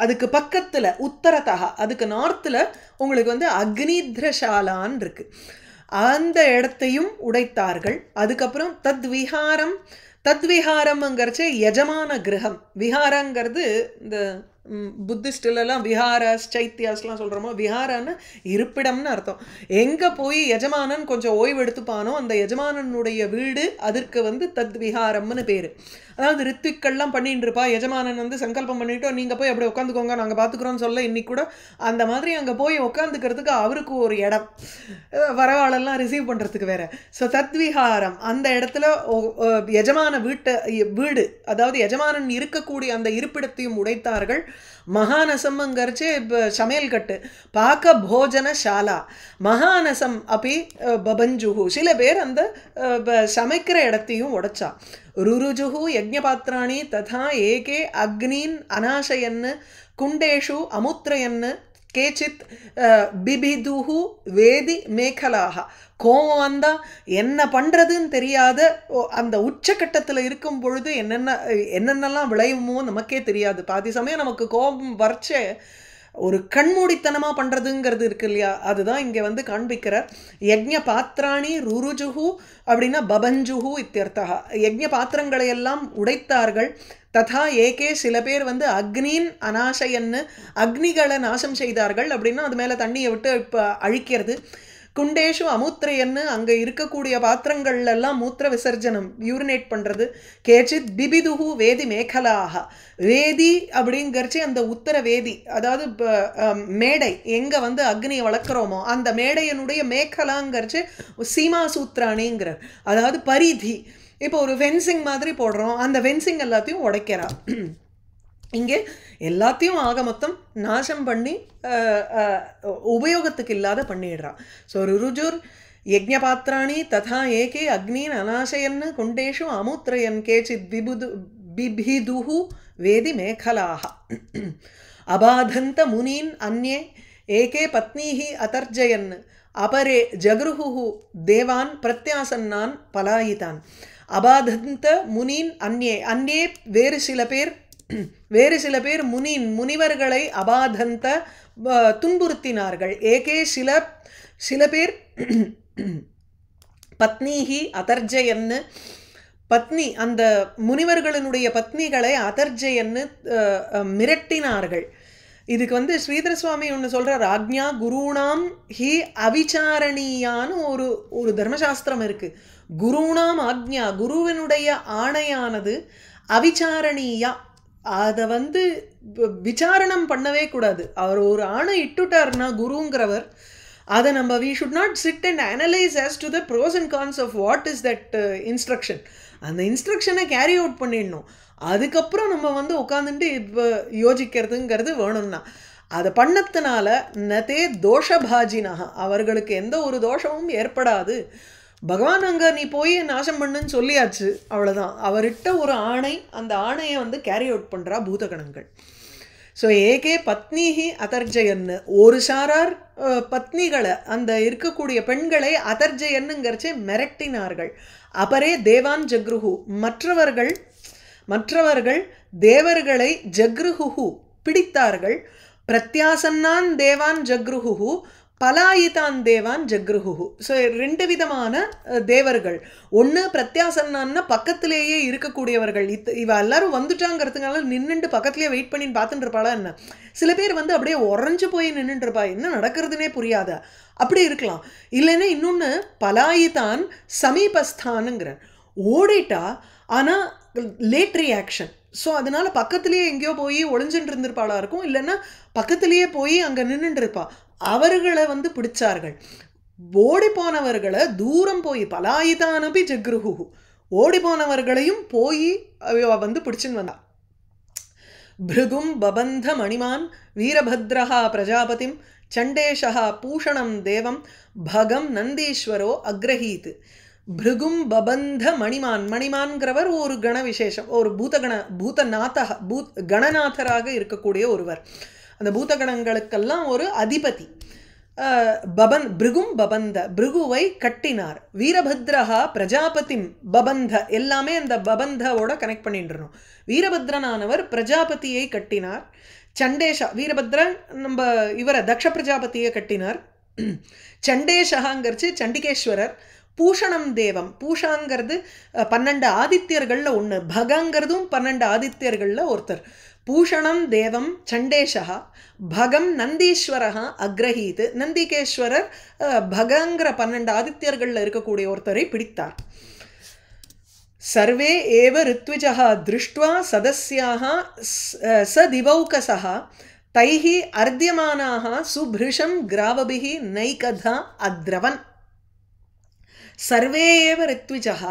அதுக்கு பக்கத்தில் உத்தரத்தக அதுக்கு நார்த்தில் உங்களுக்கு வந்து அக்னித்ரசாலான் இருக்குது. அந்த இடத்தையும் உடைத்தார்கள். அதுக்கப்புறம் தத்விஹாரம்ங்கிறச்சு யஜமான கிரகம். விஹாரங்கிறது இந்த புத்திஸ்டிலெல்லாம் விஹாராஸ் சைத்தியாஸ்லாம் சொல்கிறோமோ, விஹாரான்னு இருப்பிடம்னு அர்த்தம். எங்கே போய் எஜமானன் கொஞ்சம் ஓய்வு எடுத்துப்பானோ அந்த எஜமானனுடைய வீடு, அதற்கு வந்து தத்விஹாரம்னு பேர். அதாவது ரித்விக்கள்லாம் பண்ணிட்டு இருப்பா, எஜமானன் வந்து சங்கல்பம் பண்ணிட்டோம் நீங்கள் போய் அப்படி உட்காந்துக்கோங்க நாங்கள் பார்த்துக்குறோன்னு சொல்ல, இன்னைக்கு கூட அந்த மாதிரி அங்கே போய் உட்காந்துக்கிறதுக்கு அவருக்கு ஒரு இடம், வரவாளெல்லாம் ரிசீவ் பண்ணுறதுக்கு வேறு. ஸோ தத்விஹாரம் அந்த இடத்துல எஜமான வீடு அதாவது எஜமானன் இருக்கக்கூடிய அந்த இருப்பிடத்தையும் உடைத்தார்கள். மகானசம்ங்கிறச்சு சமையல் கட்டு பாக்க போஜன சாலா. மகானசம் அப்படி பபஞ்சுகு சில பேர் அந்த சமைக்கிற இடத்தையும் உடைச்சா. ருருஜுகு யஜ்ஞபாத்ராணி ததா ஏகே அக்னீன் அநாசயன்னு குண்டேஷு அமுத்ரயன்னு கேச்சித் பிபிதுஹு வேதி மேகலாக. கோபம் வந்தால் என்ன பண்ணுறதுன்னு தெரியாத அந்த உச்சக்கட்டத்தில் இருக்கும் பொழுது என்னென்னலாம் விளையுமோ நமக்கே தெரியாது. பாதி சமயம் நமக்கு கோபம் வரைச்ச ஒரு கண்மூடித்தனமாக பண்ணுறதுங்கிறது இருக்கு இல்லையா, அதுதான் இங்கே வந்து காண்பிக்கிறார். யஜ்ஞ பாத்திராணி ருருஜுகு அப்படின்னா பபஞ்சுகு இத்தியர்த்தா. யஜ்ஞ பாத்திரங்களை எல்லாம் உடைத்தார்கள். ததா ஏகே சில பேர் வந்து அக்னின் அநாசயன்னு அக்னிகளை நாசம் செய்தார்கள். அப்படின்னா அது மேலே தண்ணியை விட்டு இப்போ அழிக்கிறது. குண்டேஷு அமூத்திரையன்னு அங்கே இருக்கக்கூடிய பாத்திரங்கள்லாம் மூத்திர விசர்ஜனம் யூரினேட் பண்ணுறது. கேச்சித் பிபிதுஹு வேதி மேகலாக. வேதி அப்படிங்கிறச்சு அந்த உத்தர வேதி, அதாவது மேடை எங்கே வந்து அக்னியை வளர்க்குறோமோ அந்த மேடையனுடைய மேகலாங்கிறச்சு சீமா சூத்ராணிங்கிறார். அதாவது பரிதி. இப்போ ஒரு ஃபென்சிங் மாதிரி போடுறோம், அந்த ஃபென்சிங் எல்லாத்தையும் உடைக்கிறா. இங்கே எல்லாத்தையும் ஆக மொத்தம் நாசம் பண்ணி உபயோகத்துக்கு இல்லாத பண்ணிடுறா. ஸோ ருருஜுர் யஜ்ஞபாத்ராணி ததா ஏகே அக்னீன் அநாசயன்னு குண்டேஷு அமுத்ரயன் கேச்சித் பிபிதுஹு வேதி மேகலாக. அபாதந்த முனீன் அந்யே ஏகே பத்னீஹி அதர்ஜயன் அபரே ஜக்ருஹு தேவான் பிரத்யாசன்னான் பலாயிதான். அபாதந்த முனீன் அந்யே வேறு சில பேர் முனிவர்களை அபாதந்த துன்புறுத்தினார்கள். ஏகே சில பேர் பத்னீஹி அதர்ஜயன்னு பத்னி அந்த முனிவர்களினுடைய பத்னிகளை அதர்ஜயன்னு மிரட்டினார்கள். இதுக்கு வந்து ஸ்ரீதர சுவாமி ஒன்று சொல்கிறார், ஆக்ஞா குருணாம் ஹி அவிச்சாரணியான்னு ஒரு தர்மசாஸ்திரம் இருக்குது. குருணாம் ஆக்ஞா, குருவினுடைய ஆணையானது அவிச்சாரணியா, அதை வந்து விசாரணம் பண்ணவே கூடாது. அவர் ஒரு ஆணை இட்டுட்டார்னா குருங்கிறவர், அதை நம்ம we should not sit and analyse as to the pros and cons of what is that instruction. அந்த இன்ஸ்ட்ரக்ஷனை கேரி அவுட் பண்ணிடணும். அதுக்கப்புறம் நம்ம வந்து உட்காந்துட்டு இப்போ யோசிக்கிறதுங்கிறது வேணும்னா அதை பண்ணத்தினால நதே தோஷபாஜினஹா, அவர்களுக்கு எந்த ஒரு தோஷமும் ஏற்படாது. பகவான் அங்கே நீ போய் நாசம் பண்ணுன்னு சொல்லியாச்சு, அவ்வளோதான். அவர்கிட்ட ஒரு ஆணை, அந்த ஆணையை வந்து கேரி அவுட் பண்ணுறா பூதகணங்கள். ஸோ ஏகே பத்னிஹி அதர்ஜயன்னு, ஒரு சாரார் பத்னிகளை அந்த இருக்கக்கூடிய பெண்களை அதர்ஜயன்னுங்கிறச்சே மிரட்டினார்கள். அபரே தேவான் ஜக்ருஹு, மற்றவர்கள் தேவர்களை ஜக்ருஹு பிடித்தார்கள். பிரத்யாசன்னான் தேவான் ஜக்ருஹு பலாயிதான் தேவான் ஜக்ருஹு. ஸோ ரெண்டு விதமான தேவர்கள். ஒன்று பிரத்யாசன்னான்னா பக்கத்திலேயே இருக்கக்கூடியவர்கள். இவ எல்லாரும் வந்துட்டாங்கிறதுனால நின்றுட்டு பக்கத்துலேயே வெயிட் பண்ணின்னு பார்த்துட்டு இருப்பாளா என்ன. சில பேர் வந்து அப்படியே உறைஞ்சு போய் நின்றுட்டு இருப்பா, என்ன நடக்கிறதுனே புரியாத அப்படி இருக்கலாம். இல்லைன்னா இன்னொன்று பலாயிதான் சமீபஸ்தானுங்கிற, ஓடிட்டா ஆனால் லேட் ரியாக்ஷன். ஸோ அதனால் பக்கத்துலேயே எங்கேயோ போய் ஒளிஞ்சுட்டு இருந்திருப்பாளாக இருக்கும், இல்லைன்னா பக்கத்துலேயே போய் அங்கே நின்றுட்டு இருப்பா. அவர்களை வந்து பிடிச்சார்கள். ஓடி போனவர்களை தூரம் போய் பலாயிதானபி ஜக்ருஹு, ஓடி போனவர்களையும் போய் வந்து பிடிச்சுன்னு வந்தா. பிருகும் பபந்த மணிமான் வீரபத்ரஹா பிரஜாபதிம் சண்டேஷா பூஷணம் தேவம் பகம் நந்தீஸ்வரோ அக்ரஹீத். பிருகும் பபந்த மணிமான்கிறவர் ஒரு கண விசேஷம், ஒரு கணநாதராக இருக்கக்கூடிய ஒருவர். அந்த பூதகணங்களுக்கெல்லாம் ஒரு அதிபதி. பிருகும் பபந்த பிருகுவை கட்டினார். வீரபத்ரஹா பிரஜாபதிம் பபந்த எல்லாமே அந்த பபந்தவோட கனெக்ட் பண்ணிட்டுருணும். வீரபத்ரனானவர் பிரஜாபதியை கட்டினார். சண்டேஷா வீரபத்ரன் நம்ம இவரை தக்ஷ பிரஜாபதியை கட்டினார். சண்டேஷகாங்கிறச்சு சண்டிகேஸ்வரர். பூஷணம் தேவம் பூஷாங்கிறது 12 ஆதித்யர்களில் ஒன்று. பகங்கிறதும் 12 ஆதித்யர்களில் ஒருத்தர். பூஷணம் தேவம் சண்டேஷா. பகம் நந்தீஸ்வரா அக்ரஹீத். நந்திகேஸ்வரர் பகங்கிற 12 ஆதித்யர்களில் இருக்கக்கூடிய ஒருத்தரை பிடித்தார். சர்வே ஏவ ரித்விஜः திருஷ்ட்வா சதஸ்யாः சதிவௌகசः தைஹி அர்த்தியமானாः சுப்ருஷம் கிராவபிஹி நைகதா அத்ரவன். சர்வே ஏவ ரித்விஜः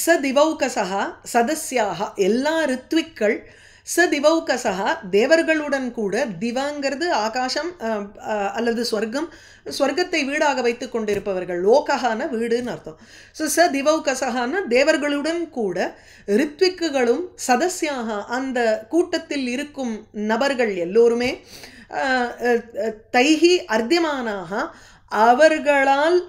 சதிவௌகசः சதஸ்யாः எல்லா ரித்விக்கள் சதிவௌகசா தேவர்களுடன் கூட. திவாங்கிறது ஆகாசம் அல்லது ஸ்வர்க்கம். ஸ்வர்க்கத்தை வீடாக வைத்து கொண்டிருப்பவர்கள். லோகஹான வீடுன்னு அர்த்தம். ஸோ திவௌகசகான தேவர்களுடன் கூட ரித்விக்குகளும் சதஸ்யாக அந்த கூட்டத்தில் இருக்கும் நபர்கள் எல்லோருமே தைஹி அர்த்தியமானாக அவர்களால்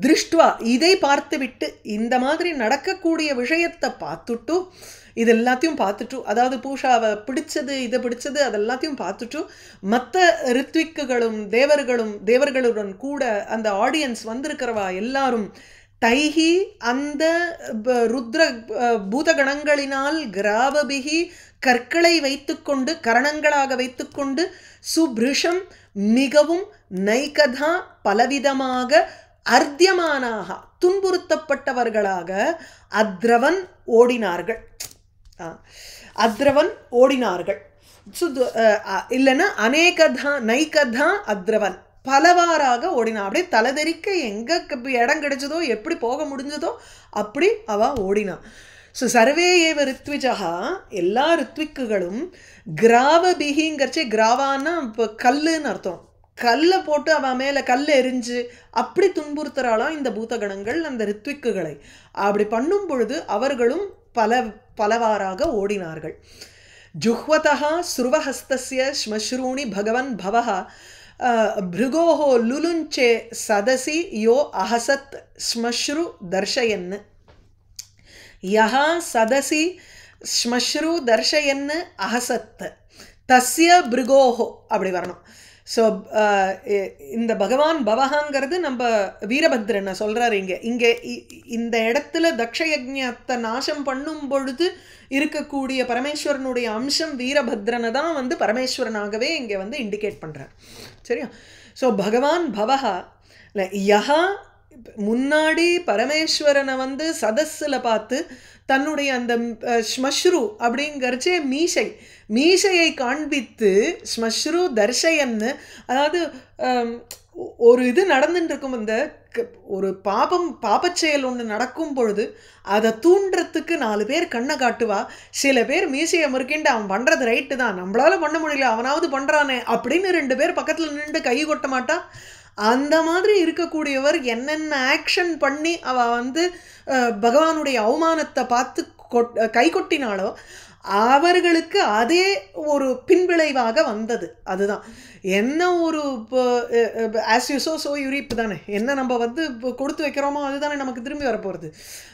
திருஷ்டுவா இதை பார்த்துவிட்டு இந்த மாதிரி நடக்கக்கூடிய விஷயத்தை பார்த்துட்டு இது எல்லாத்தையும் பார்த்துட்டு அதாவது பூஷாவை பிடிச்சது இதை பிடிச்சது அதெல்லாத்தையும் பார்த்துட்டு மற்ற ரித்விக்குகளும் தேவர்களுடன் கூட அந்த ஆடியன்ஸ் வந்திருக்கிறவா எல்லாரும் தைஹி அந்த ருத்ர பூதகணங்களினால் கிராவபிகி கற்களை வைத்துக்கொண்டு கரணங்களாக வைத்துக்கொண்டு சுப்ருஷம் மிகவும் நைகதா பலவிதமாக அர்த்தியமானாக துன்புறுத்தப்பட்டவர்களாக அத்ரவன் ஓடினார்கள். அத்ரவன் ஓடினார்கள். இல்லைன்னா அநேகதா நைகதா அத்ரவன் பலவாறாக ஓடினா. அப்படியே தலைதெறிக்க எங்கே இடம் கிடைச்சதோ எப்படி போக முடிஞ்சதோ அப்படி அவ ஓடினா. ஸோ சர்வே ஏவ ரித்விஜா எல்லா ரித்விக்குகளும் கிராவபிகிங்கிறச்சே கிராவான்னா இப்போ கல்லுன்னு அர்த்தம். கல்லை போட்டு அவன் மேலே கல் எரிஞ்சு அப்படி துன்புறுத்துறாளாம் இந்த பூதகணங்கள் அந்த ரித்விக்குகளை. அப்படி பண்ணும் பொழுது அவர்களும் பலவாறாக ஓடினார்கள். ஜுஹ்வதா ஸ்ருவஹஸ்தஸ்ய ஸ்மஸ்ரூணி பகவன் பவஹ பிருகோஹோ லுலுஞ்சே சதசி யோ அஹசத் ஸ்மஸ்ரு தர்ஷயன். யஹா சதசி ஸ்மஸ்ரு தர்ஷயன் அஹசத் தஸ்ய பிருகோஹோ அப்படி வரணும். ஸோ இந்த பகவான் பவஹாங்கிறது நம்ம வீரபத்ரனை சொல்கிறார். இங்கே இந்த இடத்துல தக்ஷயஜ்ஞத்தை நாசம் பண்ணும் பொழுது இருக்கக்கூடிய பரமேஸ்வரனுடைய அம்சம் வீரபத்ரனை தான் வந்து பரமேஸ்வரனாகவே இங்கே வந்து இண்டிகேட் பண்ணுறார். சரியா? ஸோ பகவான் பவஹா இல்லை யஹா முன்னாடி பரமேஸ்வரனை வந்து சதஸில் பார்த்து தன்னுடைய அந்த ஸ்மஸ்ரு அப்படிங்கிறச்சே மீசையை காண்பித்து ஸ்மஸ்ரு தர்ஷயன்னு அதாவது ஒரு இது நடந்துட்டு இருக்கும். இந்த ஒரு பாப்பச்செயல் ஒன்று நடக்கும் பொழுது அதை தூண்டுறதுக்கு 4 பேர் கண்ணை காட்டுவா. சில பேர் மீசையை முறுக்கிண்டு அவன் பண்ணுறது ரைட்டு தான் நம்மளால பண்ண முடியல அவனாவது பண்ணுறானே அப்படின்னு 2 பேர் பக்கத்தில் நின்று கை கொட்ட மாட்டா. அந்த மாதிரி இருக்கக்கூடியவர் என்னென்ன ஆக்ஷன் பண்ணி அவள் வந்து பகவானுடைய அவமானத்தை பார்த்து கை கொட்டினாலோ அவர்களுக்கு அதே ஒரு பின்விளைவாக வந்தது. அதுதான் என்ன ஒரு ஆஸ் யூ சோ யூரிப் தானே. என்ன நம்ம வந்து கொடுத்து வைக்கிறோமோ அதுதானே நமக்கு திரும்பி வரப்போகிறது.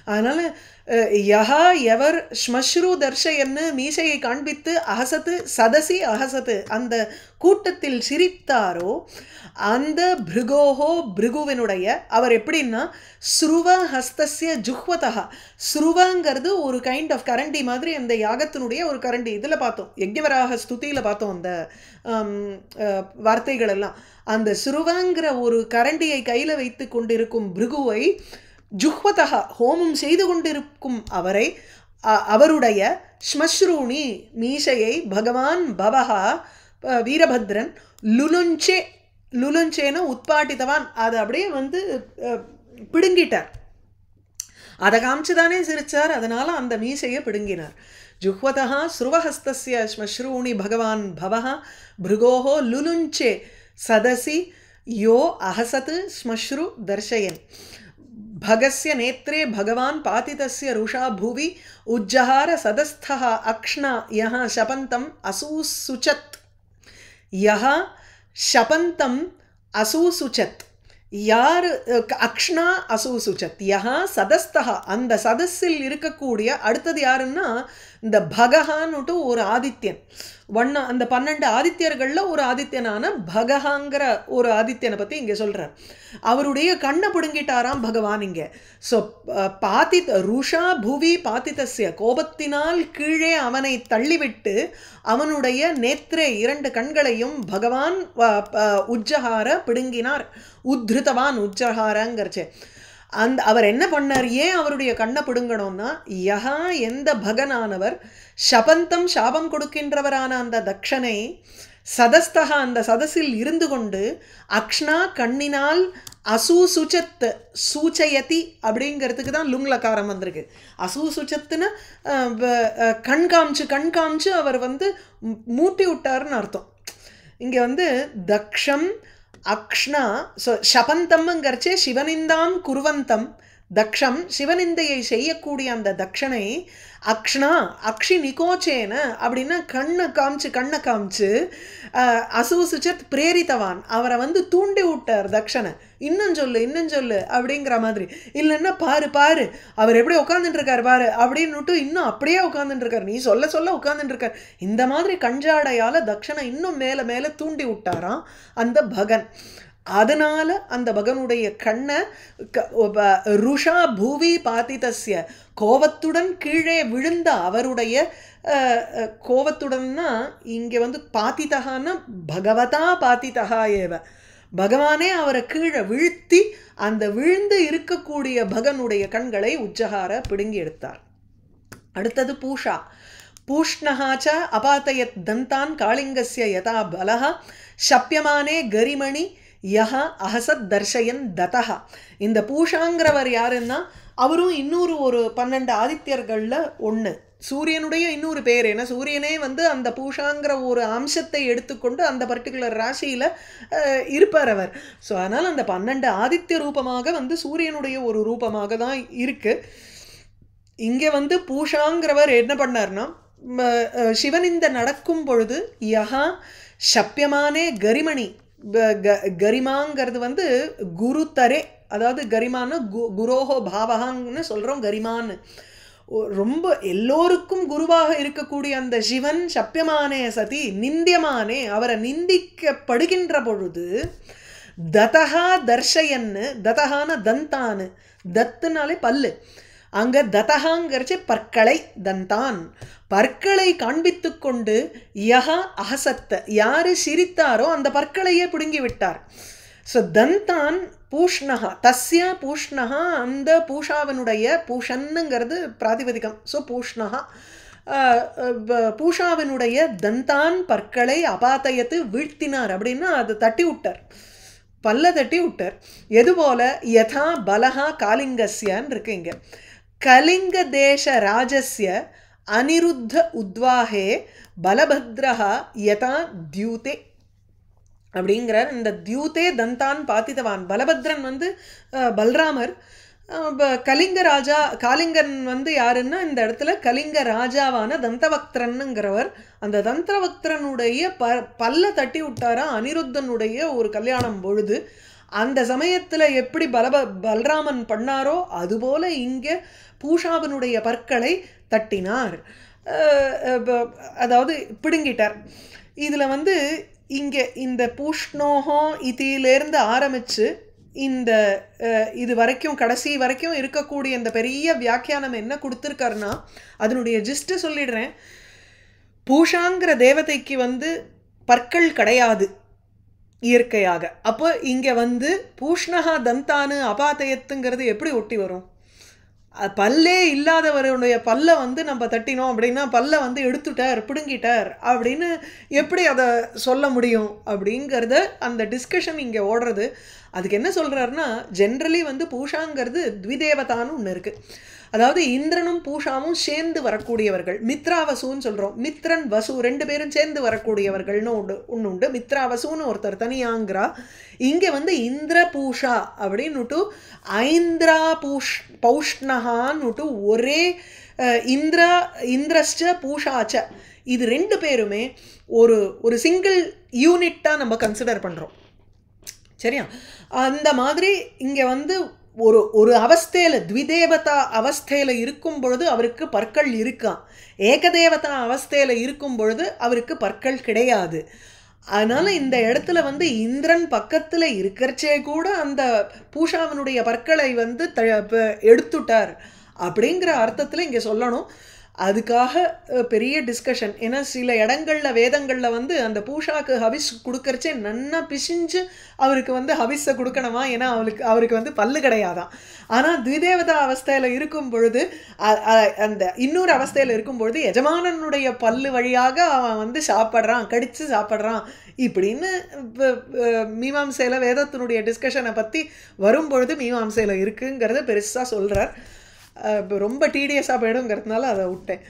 அதனால் யஹா எவர் ஸ்மஸ்ரு தர்ஷயன்னு மீசையை காண்பித்து அஹசத்து சதசி அஹசத்து அந்த கூட்டத்தில் சிரித்தாரோ அந்த பிருகோஹோ பிருகுவினுடைய அவர் எப்படின்னா ஸ்ருவ ஹஸ்தஸ்ய ஜுஹ்வதா. ஸ்ருவங்கிறது ஒரு கைண்ட் ஆஃப் கரண்டி மாதிரி அந்த யாகத்தினுடைய ஒரு கரண்டி. இதில் பார்த்தோம் யஜ்ஞவராக ஸ்துதியில் பார்த்தோம் அந்த வார்த்தைகள் எல்லாம். அந்த ஸ்ருவங்கிற ஒரு கரண்டியை கையில் வைத்து கொண்டிருக்கும் பிருகுவை ஜுஹ்வதா ஹோமம் செய்து கொண்டிருக்கும் அவரை அவருடைய ஸ்மஸ்ரூணி மீசையை பகவான் பவஹா வீரபத்ரன் லுலுஞ்சேன உட்பாட்டித்தவான் அதை அப்படியே வந்து பிடுங்கிட்டார். அதை காமிச்சுதானே சிரிச்சார். அதனால அந்த மீசையை பிடுங்கினார். ஜுஹ்வதா ஸ்ருவஹஸ்தஸ்ய ஸ்மஸ்ரூணி பகவான் பவஹா பிருகோஹோ லுலுஞ்சே சதசி யோ அஹசத் ஸ்மஸ்ரு தர்ஷயன். भगस्य नेत्रे भगवान पातितस्य रुषा भुवि उज्जहार सदस्थः अक्ष्ण यः शपन्तम् असूसुचत्. यः शपन्तम् அசூசுச்சத் யார் அக்ஷ்ணா அசூசுச்சத் யஹா சதஸ்தஹ அந்த சதஸில் இருக்கக்கூடிய அடுத்தது யாருன்னா இந்த பகஹான்னுட்டு ஒரு ஆதித்யன் அந்த 12 ஆதித்யர்களில் ஒரு ஆதித்யனான பகஹாங்கிற ஒரு ஆதித்யனை பற்றி இங்கே சொல்கிறார். அவருடைய கண்ணை பிடுங்கிட்டாராம் பகவான் இங்கே. ஸோ ருஷா புவி பாத்திதஸ்ய கோபத்தினால் கீழே அவனை தள்ளிவிட்டு அவனுடைய நேத்ரே 2 கண்களையும் பகவான் உஜ்ஜஹார பிடுங்கினார். உத்ருதவான் உஜ்ஜஹாரங்கிறச்சே அவர் என்ன பண்ணார்? ஏன் அவருடைய கண்ணை பிடுங்கணும்னா யஹா எந்த பகனானவர் சபந்தம் சாபம் கொடுக்கின்றவரான அந்த தக்ஷனை சதஸ்தகா அந்த சதஸில் இருந்து கொண்டு அக்ஷ்ணா கண்ணினால் அசூசுச்சத் சூச்சயதி அப்படிங்கிறதுக்கு தான் லுங்லகாரம் வந்திருக்கு. அசூசுச்சத்துன்னு கண் காமிச்சு அவர் மூட்டி விட்டாருன்னு அர்த்தம். இங்கே தக்ஷம் அக்ஷ்ணா சபந்தம்ங்கிறச்சே சிவனிந்தாம் குருவந்தம் தக்ஷம் சிவனிந்தையை செய்யக்கூடிய அந்த தக்ஷனை அக்ஷ்ணா அக்ஷி நிகோச்சேன அப்படின்னா கண்ணை காமிச்சு அசூசுச்சத் பிரேரித்தவான் அவரை தூண்டி விட்டார் தக்ஷனை. இன்னும் சொல்லு அப்படிங்கிற மாதிரி. இல்லைன்னா பாரு அவர் எப்படி உட்காந்துட்டு இருக்கார் பாரு அப்படின்னுட்டு இன்னும் அப்படியே உட்காந்துட்டு இருக்கார். நீ சொல்ல உட்காந்துட்டு இருக்கார். இந்த மாதிரி கஞ்சாடையால் தக்ஷனை இன்னும் மேலே தூண்டி விட்டாராம் அந்த பகன். அதனால அந்த பகனுடைய கண்ணை ருஷா பூவி பாத்திதஸ்ய கோவத்துடன் கீழே விழுந்த அவருடைய கோவத்துடன்னா இங்கே பாத்திதகான்னா பகவதா பாத்திதகா ஏவ பகவானே அவரை கீழே வீழ்த்தி அந்த விழுந்து இருக்கக்கூடிய பகனுடைய கண்களை உஜ்ஜஹார பிடுங்கி எடுத்தார். அடுத்தது பூஷா. பூஷ்ணஹாச்ச அபாத்தயத் தந்தான் காளிங்கஸ்ய யதா பலஹ சப்யமானே கரிமணி யஹா அஹசத் தர்ஷயன் ததஹா. இந்த பூஷாங்கிறவர் யாருன்னா அவரும் இன்னொரு ஒரு 12 ஆதித்யர்களில் ஒன்று. சூரியனுடைய இன்னொரு பேர். ஏன்னா சூரியனே அந்த பூஷாங்கிற ஒரு அம்சத்தை எடுத்துக்கொண்டு அந்த பர்டிகுலர் ராசியில் இருப்பார் அவர். ஸோ அதனால் அந்த 12 ஆதித்ய ரூபமாக சூரியனுடைய ஒரு ரூபமாக தான் இருக்குது. இங்கே பூஷாங்கிறவர் என்ன பண்ணார்னா சிவனிந்த நடக்கும் பொழுது யஹா சப்யமானே கரிமணி கரிமாங்கிறது குருத்தரே அதாவது கரிமான்னு குரோஹோ பாவகான்னு சொல்கிறோம். கரிமான்னு ரொம்ப எல்லோருக்கும் குருவாக இருக்கக்கூடிய அந்த சிவன் சப்யமானே சதி நிந்தியமானே அவரை நிந்திக்கப்படுகின்ற பொழுது ததஹா தர்ஷயன்னு ததஹான தந்தானு தத்துனாலே பல்லு அங்கே ததஹாங்கிறச்சு பற்களை தந்தான் பற்களை காண்பித்து கொண்டு யஹா அஹசத்த யாரு சிரித்தாரோ அந்த பற்களையே பிடுங்கி விட்டார். ஸோ தந்தான் பூஷ்ணஹா தஸ்ய பூஷ்ணஹா அந்த பூஷாவினுடைய பூஷன்னுங்கிறது பிராதிபதிகம். ஸோ பூஷ்ணஹா பூஷாவினுடைய தந்தான் பற்களை அபாத்தயத்து வீழ்த்தினார் அப்படின்னா அது தட்டி விட்டார், பல்ல தட்டி விட்டார். எதுபோல யதா பலஹா காலிங்கஸ்யான் இருக்கு. இங்கே கலிங்க தேச ராஜஸ்ய அனிருத்த உத்வாஹே பலபத்ரஹா யதா தியூதே அப்படிங்கிறார். இந்த தியூதே தந்தான் பாத்திதவான் பலபத்ரன் பல்ராமர். கலிங்க ராஜா காலிங்கன் யாருன்னா இந்த இடத்துல கலிங்க ராஜாவான தந்தவக்திரன்னுங்கிறவர். அந்த தந்தவக்திரனுடைய பல்ல தட்டி விட்டாரா அனிருத்தனுடைய ஒரு கல்யாணம் பொழுது. அந்த சமயத்தில் எப்படி பல்ராமன் பண்ணாரோ அதுபோல இங்கே பூஷாவினுடைய பற்களை தட்டினார், அதாவது பிடுங்கிட்டார். இதில் இங்கே இந்த பூஷ்ணோஹோ இதிலேருந்து ஆரம்பித்து இந்த இது வரைக்கும் கடைசி வரைக்கும் இருக்கக்கூடிய இந்த பெரிய வியாக்கியானம் என்ன கொடுத்துருக்காருன்னா அதனுடைய ஜிஸ்ட்டு சொல்லிடுறேன். பூஷாங்கிற தேவதைக்கு பற்கள் கிடையாது இயற்கையாக. அப்போ இங்கே பூஷ்ணஹா தந்தானு அபாத்தயத்துங்கிறது எப்படி ஒட்டி வரும்? பல்லே இல்லாதவருடைய பல்லை நம்ம தட்டினோம் அப்படின்னா பல்லை எடுத்துட்டார் பிடுங்கிட்டார் அப்படின்னு எப்படி அதை சொல்ல முடியும் அப்படிங்கிறத அந்த டிஸ்கஷன் இங்கே ஓடுறது. அதுக்கு என்ன சொல்கிறாருன்னா ஜென்ரலி பூஷாங்கிறது த்விதேவதான்னு ஒன்று இருக்குது. அதாவது இந்திரனும் பூஷாவும் சேர்ந்து வரக்கூடியவர்கள். மித்ராவசுன்னு சொல்கிறோம். மித்ரன் வசு 2 பேரும் சேர்ந்து வரக்கூடியவர்கள்னு ஒன்று உண்டு. மித்ராவசுன்னு ஒருத்தர் தனியாங்கிறா. இங்கே இந்திர பூஷா அப்படின்னுட்டு ஐந்திரா பௌஷ்ணஹான்னுட்டு ஒரே இந்திரஸ்ட பூஷாச்ச இது 2 பேருமே ஒரு சிங்கிள் யூனிட்டாக நம்ம கன்சிடர் பண்ணுறோம். சரியா? அந்த மாதிரி இங்கே வந்து ஒரு ஒரு அவஸ்தையில் த்விதேவதா அவஸ்தையில் இருக்கும் பொழுது அவருக்கு பற்கள் இருக்கான், ஏகதேவதா அவஸ்தையில் இருக்கும் பொழுது அவருக்கு பற்கள் கிடையாது. அதனால் இந்த இடத்துல வந்து இந்திரன் பக்கத்தில் இருக்கிறச்சே கூட அந்த பூஷாவனுடைய பற்களை வந்து எடுத்துட்டார் அப்படிங்கிற அர்த்தத்தில் இங்கே சொல்லணும். அதுக்காக பெரிய டிஸ்கஷன். ஏன்னா சில இடங்களில் வேதங்களில் வந்து அந்த பூஷாக்கு ஹவிஸ் கொடுக்கறச்சே நன்னா பிசிஞ்சு அவருக்கு வந்து ஹவிஸை கொடுக்கணுமா, ஏன்னா அவருக்கு வந்து பல்லு கிடையாதான். ஆனால் த்விதேவதா அவஸ்தையில் இருக்கும் பொழுது அந்த இன்னொரு அவஸ்தையில் இருக்கும் பொழுது எஜமானனுடைய பல்லு வழியாக அவன் வந்து சாப்பிட்றான், கடித்து சாப்பிட்றான் இப்படின்னு மீமாம்சையில் வேதத்தினுடைய டிஸ்கஷனை பற்றி வரும்பொழுது மீமாம்சையில் இருக்குங்கிறத பெருசாக சொல்கிறார். ரொம்ப டீடியஸாக போயிடுங்கிறதுனால அதை விட்டேன்.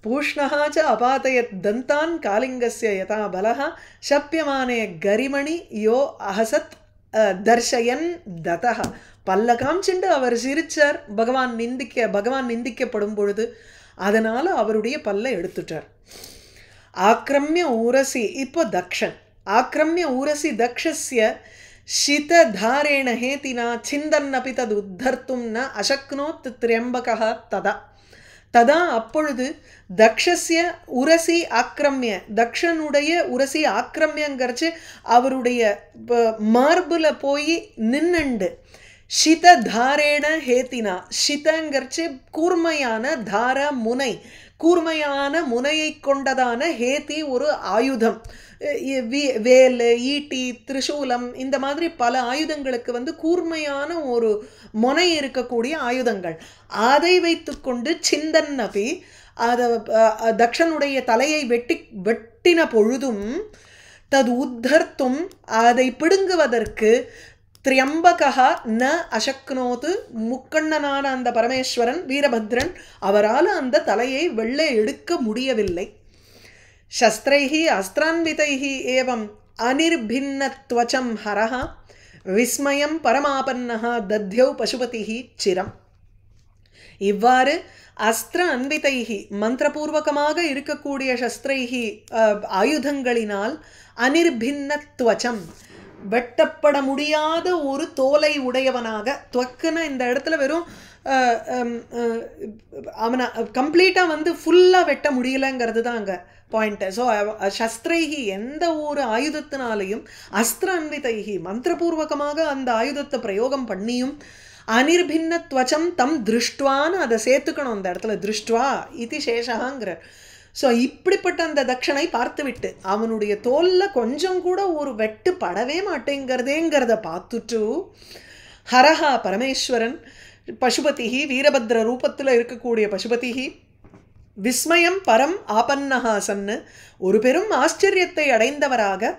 பூஷ்ணஹாச்ச அபாதயத் தந்தான் காலிங்கஸ்ய யதா பலஹ ஷப்யமானே கரிமணி யோ அஹசத் தர்ஷயன் ததஹ. பல்ல காமிச்சுண்டு அவர் சிரிச்சார் பகவான் நிந்திக்கப்படும் பொழுது, அதனால் அவருடைய பல்லை எடுத்துட்டார். ஆக்ரமிய ஊரசி, இப்போ தக்ஷன் ஆக்ரமிய ஊரசி தக்ஷஸ்ய ஷிததாரேண ஹேதினா சிந்தன்னபி தது உத்தர்த்தும் ந அசக்னோத் திரியம்பகः ததா. ததா அப்பொழுது தக்ஷஸ்ய உரசி ஆக்கிரமிய, தக்ஷனுடைய உரசி ஆக்கிரமியங்கிறச்சு அவருடைய மார்பில் போய் நின்னுண்டு, ஷிததாரேண ஹேதினா, ஷிதங்கிறச்சு கூர்மையான, தார முனை, கூர்மையான முனையை கொண்டதான, ஹேதி ஒரு ஆயுதம், வேல், ஈட்டி, திரிசூலம் இந்த மாதிரி பல ஆயுதங்களுக்கு வந்து கூர்மையான ஒரு முனை இருக்கக்கூடிய ஆயுதங்கள், அதை வைத்து கொண்டு சிந்தன்னபி அதை தக்ஷனுடைய தலையை வெட்டின பொழுதும் தது உத்தர்த்தும் அதை பிடுங்குவதற்கு திரியம்பகா ந அசக்னோது முக்கண்ணனான அந்த பரமேஸ்வரன் வீரபத்ரன் அவரால் அந்த தலையை வெள்ளை எடுக்க முடியவில்லை. சஸ்திரைஹி அஸ்திரான்விதைஹி ஏவம் அனிர்பின்னத்வச்சம் ஹரஹ விஸ்மயம் பரமாபன்னஹ தத்யௌ பசுபதிஹி சிரம். இவ்வாறு அஸ்திர அன்விதைஹி மந்திரபூர்வகமாக இருக்கக்கூடிய சஸ்திரைஹி ஆயுதங்களினால் அனிர்பின்னத்வச்சம் வெட்டப்பட முடியாத ஒரு தோலை உடையவனாக, துவக்குன்னு இந்த இடத்துல வெறும் அவனை கம்ப்ளீட்டாக வந்து ஃபுல்லாக வெட்ட முடியலைங்கிறது தான் அங்கே பாயிண்ட்டு. ஸோ சஸ்திரைஹி எந்த ஒரு ஆயுதத்தினாலையும், அஸ்திர அன்விதைஹி மந்திரபூர்வகமாக அந்த ஆயுதத்தை பிரயோகம் பண்ணியும், அனிர்பின்னத்வச்சம் தம் திருஷ்டுவான்னு அதை சேர்த்துக்கணும் அந்த இடத்துல, திருஷ்டுவா இது சேஷகாங்கிற. ஸோ இப்படிப்பட்ட அந்த தக்ஷனை பார்த்துவிட்டு அவனுடைய தோலில் கொஞ்சம் கூட ஒரு வெட்டு படவே மாட்டேங்கிறதேங்கிறத பார்த்துட்டு ஹரஹா பரமேஸ்வரன் பசுபதிஹி வீரபத்ர ரூபத்தில் இருக்கக்கூடிய பசுபதிஹி விஸ்மயம் பரம் ஆபன்னஹா சன்னு ஒரு பெரும் ஆச்சரியத்தை அடைந்தவராக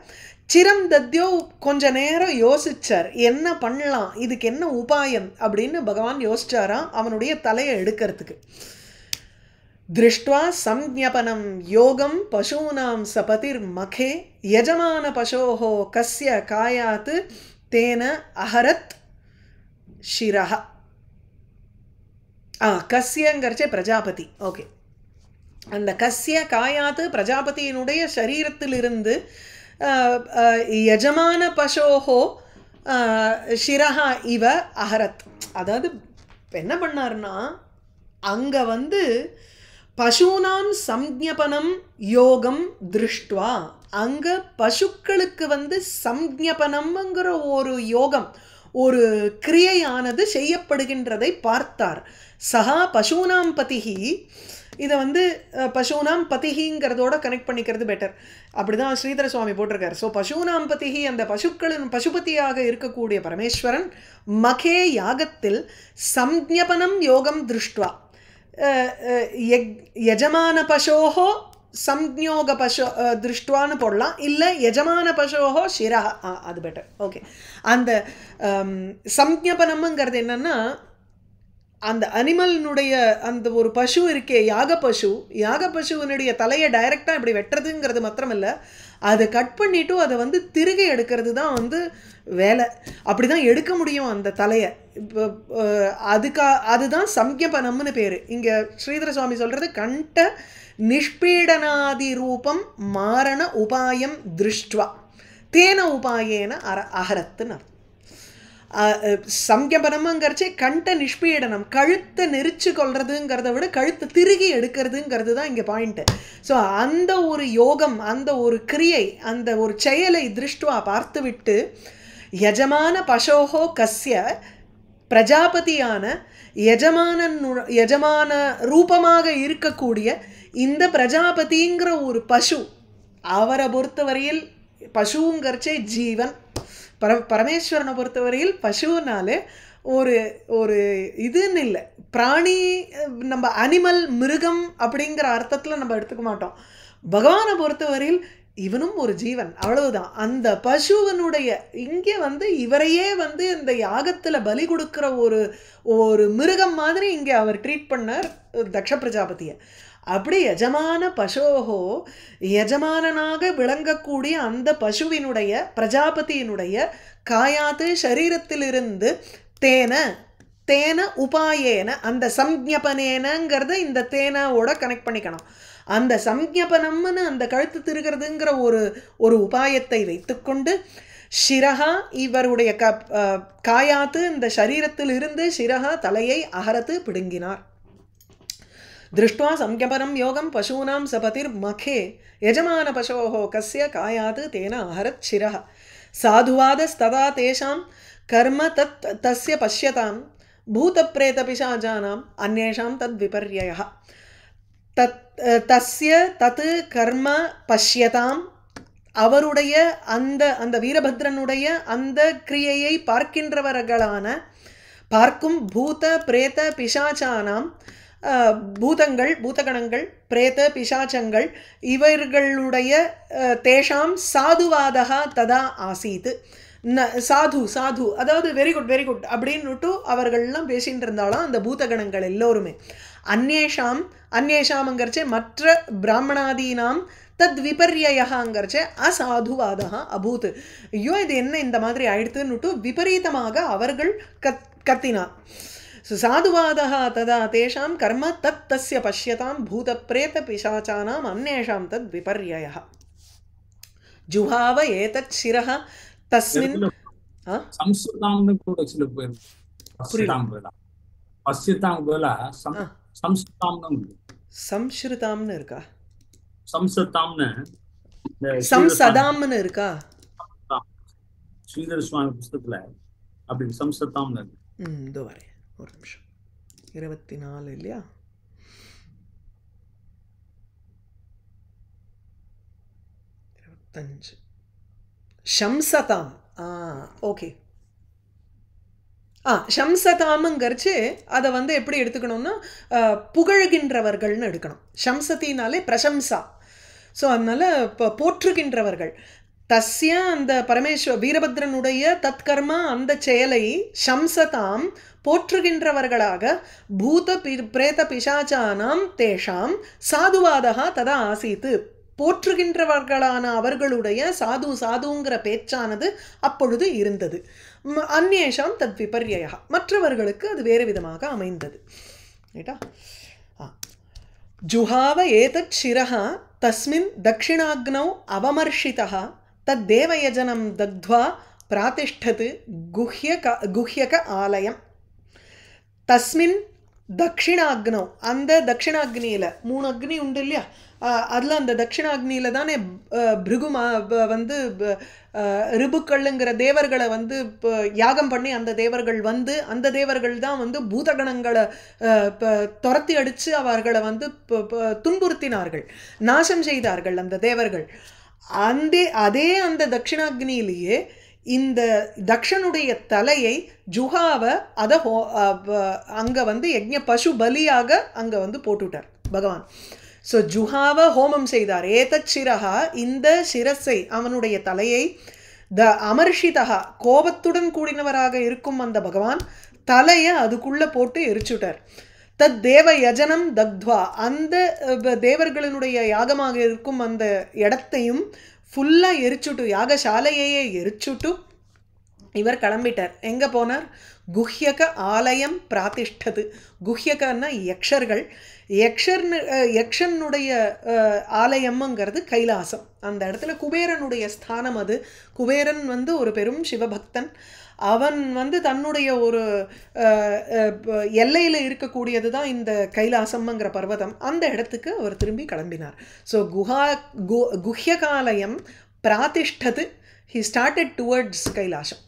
சிரம் தத்யோ கொஞ்ச நேரம் யோசிச்சார், என்ன பண்ணலாம், இதுக்கு என்ன உபாயம் அப்படின்னு பகவான் யோசிச்சாராம் அவனுடைய தலையை எடுக்கிறதுக்கு. திருஷ்டுவா சம்ஞபனம் யோகம் பசூனாம் சபதிர் மகே யஜமான பசோஹோ கஸ்ய காயாத் தேன அஹரத் ஷிரஹ. கஸ்யங்கிறச்சே பிரஜாபதி. ஓகே, அந்த கஸ்ய காயாத்து பிரஜாபதியினுடைய சரீரத்திலிருந்து யஜமான பசோஹோ ஷிரஹா இவ அஹரத். அதாவது என்ன பண்ணார்னா, அங்கே வந்து பசுனாம் சம்ஞபனம் யோகம் திருஷ்டுவா, அங்கே பசுக்களுக்கு வந்து சம்ஞபனம்ங்கிற ஒரு யோகம், ஒரு கிரியையானது செய்யப்படுகின்றதை பார்த்தார். சஹா பசூனாம் பதிஹி, இதை வந்து பசூனாம் பதிஹிங்கிறதோட கனெக்ட் பண்ணிக்கிறது பெட்டர், அப்படிதான் ஸ்ரீதர சுவாமி போட்டிருக்கார். ஸோ பசூனாம் பதிஹி அந்த பசுக்களின் பசுபதியாக இருக்கக்கூடிய பரமேஸ்வரன் மகே யாகத்தில் சம்ஞபனம் யோகம் திருஷ்டுவா, யஜமான பசோஹோ சம்ஞோக பசோ திருஷ்டுவான்னு போடலாம், இல்லை யஜமான பசோஹோ ஷிரா, அது பெட்டர். ஓகே, அந்த சம்ஞபனம்ங்கிறது என்னன்னா, அந்த அனிமலினுடைய அந்த ஒரு பசு இருக்கே யாக பசுவினுடைய தலையை டைரெக்டாக இப்படி வெட்டுறதுங்கிறது மாத்திரமில்லை, அதை கட் பண்ணிவிட்டு அதை வந்து திருகை எடுக்கிறது தான் வந்து வேலை. அப்படி தான் எடுக்க முடியும் அந்த தலையை. இப்போ அதுதான் சம்ஞபனம்னு பேர். இங்கே ஸ்ரீதர சுவாமி சொல்கிறது கண்ட நிஷ்பீடனாதி ரூபம் மாரண உபாயம் திருஷ்டுவா தேன உபாயேன அஹரத்துன்னு. சம்யபனம்ங்கிறச்சே கண்ட நிஷ்பீடனம், கழுத்தை நெரிச்சு கொள்றதுங்கிறத விட கழுத்தை திருகி எடுக்கிறதுங்கிறது தான் இங்கே பாயிண்ட்டு. ஸோ அந்த ஒரு யோகம், அந்த ஒரு கிரியை, அந்த ஒரு செயலை திருஷ்டுவா பார்த்துவிட்டு யஜமான பசோஹோ கஸ்ய பிரஜாபதியான யஜமான ரூபமாக இருக்கக்கூடிய இந்த பிரஜாபதிங்கிற ஒரு பசு, அவரை பொறுத்தவரையில் பசுங்கிறச்சே ஜீவன். பரமேஸ்வரனை பொறுத்தவரையில் பசுனாலே ஒரு ஒரு இதுன்னு இல்லை, பிராணி, நம்ம அனிமல் மிருகம் அப்படிங்கிற அர்த்தத்தில் நம்ம எடுத்துக்க மாட்டோம். பகவானை பொறுத்தவரையில் இவனும் ஒரு ஜீவன், அவ்வளவுதான். அந்த பசுவனுடைய இங்கே இவரையே இந்த யாகத்தில் பலி கொடுக்குற ஒரு ஒரு மிருகம் மாதிரி இங்கே அவர் ட்ரீட் பண்ணார் தக்ஷ பிரஜாபதியை. அப்படி யஜமான பசோஹோ, யஜமானனாக விளங்கக்கூடிய அந்த பசுவினுடைய பிரஜாபதியினுடைய காயாத்து சரீரத்திலிருந்து தேன தேன உபாயேன, அந்த சம்ஞபனேனங்கிறத இந்த தேனோட கனெக்ட் பண்ணிக்கணும். அந்த சம்ஞபனம்னு அந்த கழுத்து திருகிறதுங்கிற ஒரு உபாயத்தை வைத்துக்கொண்டு ஷிரஹா, இவருடைய காயாத்து இந்த சரீரத்தில் இருந்து ஷிரஹா தலையை அகரத்து பிடுங்கினார். திருஷ்டுவா சம்யபனம் யோகம் பசூனாம் சபதிர் மகே யஜமான பசோஹோ கஸ்ய காயாத் தேன அஹரத் சிரஹ சாதுவாதஸ்ததா தேஷாம் கர்ம தத் தஸ்ய பஷ்யதாம் பூத பிரேத பிசாஜானாம் அந்நேஷாம் தத் விபர்யயः. தஸ்ய தத் கர்ம பஷ்யதாம், அவருடைய அந்த வீரபத்ரனுடைய அந்த கிரியையை பார்க்கின்றவர்களான பார்க்கும் பூத பிரேத பிசாச்சானாம், பூதங்கள், பூதகணங்கள், பிரேத பிசாச்சங்கள், இவர்களுடைய தேஷாம் சாதுவாதா ததா ஆசீத். சாது சாது, அதாவது வெரி குட் வெரி குட் அப்படின்னுட்டு அவர்கள்லாம் பேசிகிட்டு இருந்தாலும் அந்த பூதகணங்கள் எல்லோருமே. அந்நேஷாம், அந்நேஷாம்ங்கிறச்சே மற்ற பிராமணாதீனாம் தத் விபர்யயங்கிறச்சே அசாதுவாதா அபூத். ஐயோ இது என்ன இந்த மாதிரி ஆயிடுத்துன்னுட்டு விபரீதமாக அவர்கள் கத்தினார். சாதுவாதः ததா தேஷாம் கர்ம தத் தஸ்ய பஷ்யதாம் பூத பிரேத பிசாச்சானாம் அந்நேஷாம் தத் விபர்யயः. ஜுஹாவ ஏதத் சிரஹ தஸ்மின் சம்ஸ்ருதாம்னு கூட சில பேர் பஷ்யதாம் போல சம்ஸ்ருதாம்னு இருக்கா, சம்ஸ்ருதாம்னு சம்சதாம்னு இருக்கா, ஸ்ரீதர சுவாமி புஸ்தகத்துல அப்படி சம்ஸ்ருதாம்னு இருக்கு. இதோ வரேன் ஒரு நிமிஷம். 24 இல்லையா? ஷம்சதாம். ஓகே. ஷம்சதாமுங்கிறச்சு அதை எப்படி எடுத்துக்கணும்னா புகழ்கின்றவர்கள்னு எடுக்கணும். ஷம்சத்தினாலே பிரசம்சா. ஸோ அதனால இப்போ போற்றுகின்றவர்கள். தஸ்ய அந்த வீரபத்ரனுடைய தற்கர்மா அந்த செயலை ஷம்சதாம் போற்றுகின்றவர்களாக பூத பிரேத பிசாச்சானாம் தேஷாம் சாதுவாதா ததா ஆசீத்து, போற்றுகின்றவர்களான அவர்களுடைய சாதுங்கிற பேச்சானது அப்பொழுது இருந்தது. அந்நேஷாம் தத் விபர்யயா, மற்றவர்களுக்கு அது வேறு விதமாக அமைந்தது. ரைட்டா? ஜுஹாவ ஏதத் சிரஹா தஸ்மின் தக்ஷிணாக்னௌ அவமர்ஷிதः தத்தேவயஜனம் தக்த்வா பிராதிஷ்டத் குஹ்யக ஆலயம். தஸ்மின் தக்ஷிணாக்னௌ, அந்த தக்ஷிணாக்னியில் 3 அக்னி உண்டு இல்லையா, அதில் அந்த தட்சிணாக்னியில் தானே பிருகுமா ரிபுக்கள்ங்கிற தேவர்களை யாகம் பண்ணி அந்த தேவர்கள் அந்த தேவர்கள் தான் பூதகணங்களை துரத்தி அடித்து அவர்களை துன்புறுத்தினார்கள், நாசம் செய்தார்கள் அந்த தேவர்கள். அதே அந்த தட்சிணாக்னியிலேயே இந்த தக்ஷனுடைய தலையை ஜுஹாவை அதை அங்கே யஜ்ஞ பசு பலியாக அங்கே போட்டுவிட்டார் பகவான். ஸோ ஜுஹாவை ஹோமம் செய்தார். ஏதத் சிரஹா, இந்த சிரஸை, அவனுடைய தலையை, அமர்ஷிதா, கோபத்துடன் கூடினவராக இருக்கும் அந்த பகவான் தலையை அதுக்குள்ளே போட்டு எரிச்சுட்டார். தத் தேவ யஜனம் தக்த்வா, அந்த தேவர்களினுடைய யாகமாக இருக்கும் அந்த இடத்தையும் ஃபுல்லாக எரிச்சுட்டு, யாகசாலையே எரிச்சுட்டு இவர் கிளம்பிட்டார். எங்கே போனார்? குஹ்யக ஆலயம் பிராதிஷ்டது. குஹ்யகன்னா யக்ஷர்கள். யக்ஷனுடைய ஆலயம்ங்கிறது கைலாசம். அந்த இடத்துல குபேரனுடைய ஸ்தானம் அது. குபேரன் ஒரு பெரும் சிவபக்தன். அவன் வந்து தன்னுடைய ஒரு எல்லையில் இருக்கக்கூடியது தான் இந்த கைலாசம்ங்கிற பர்வதம். அந்த இடத்துக்கு அவர் திரும்பி கிளம்பினார். ஸோ குஹ்யகாலயம் பிராதிஷ்டது, he started towards கைலாசம்.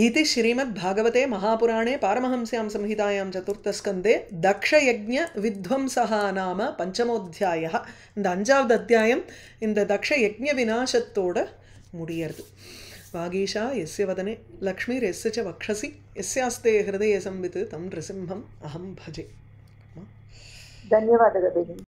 इति श्रीमद्भागवते महापुराणे पारमहंस्यां संहितायां चतुर्थस्कन्धे दक्षयज्ञविध्वंसः नाम पंचमोऽध्यायः. இந்த அஞ்சாவது அத்தியாயம் இந்த தக்ஷ யஜ்ஞ விநாசத்தோட முடியறது. வாகீஷா எஸ்ய வதனே லக்ஷ்மீர் எஸ்ய ச வக்ஷசி எஸ்யாஸ்தே ஹிருதயே संवित् तं नृसिंहम् अहं भजे. धन्यवादः भगिनी.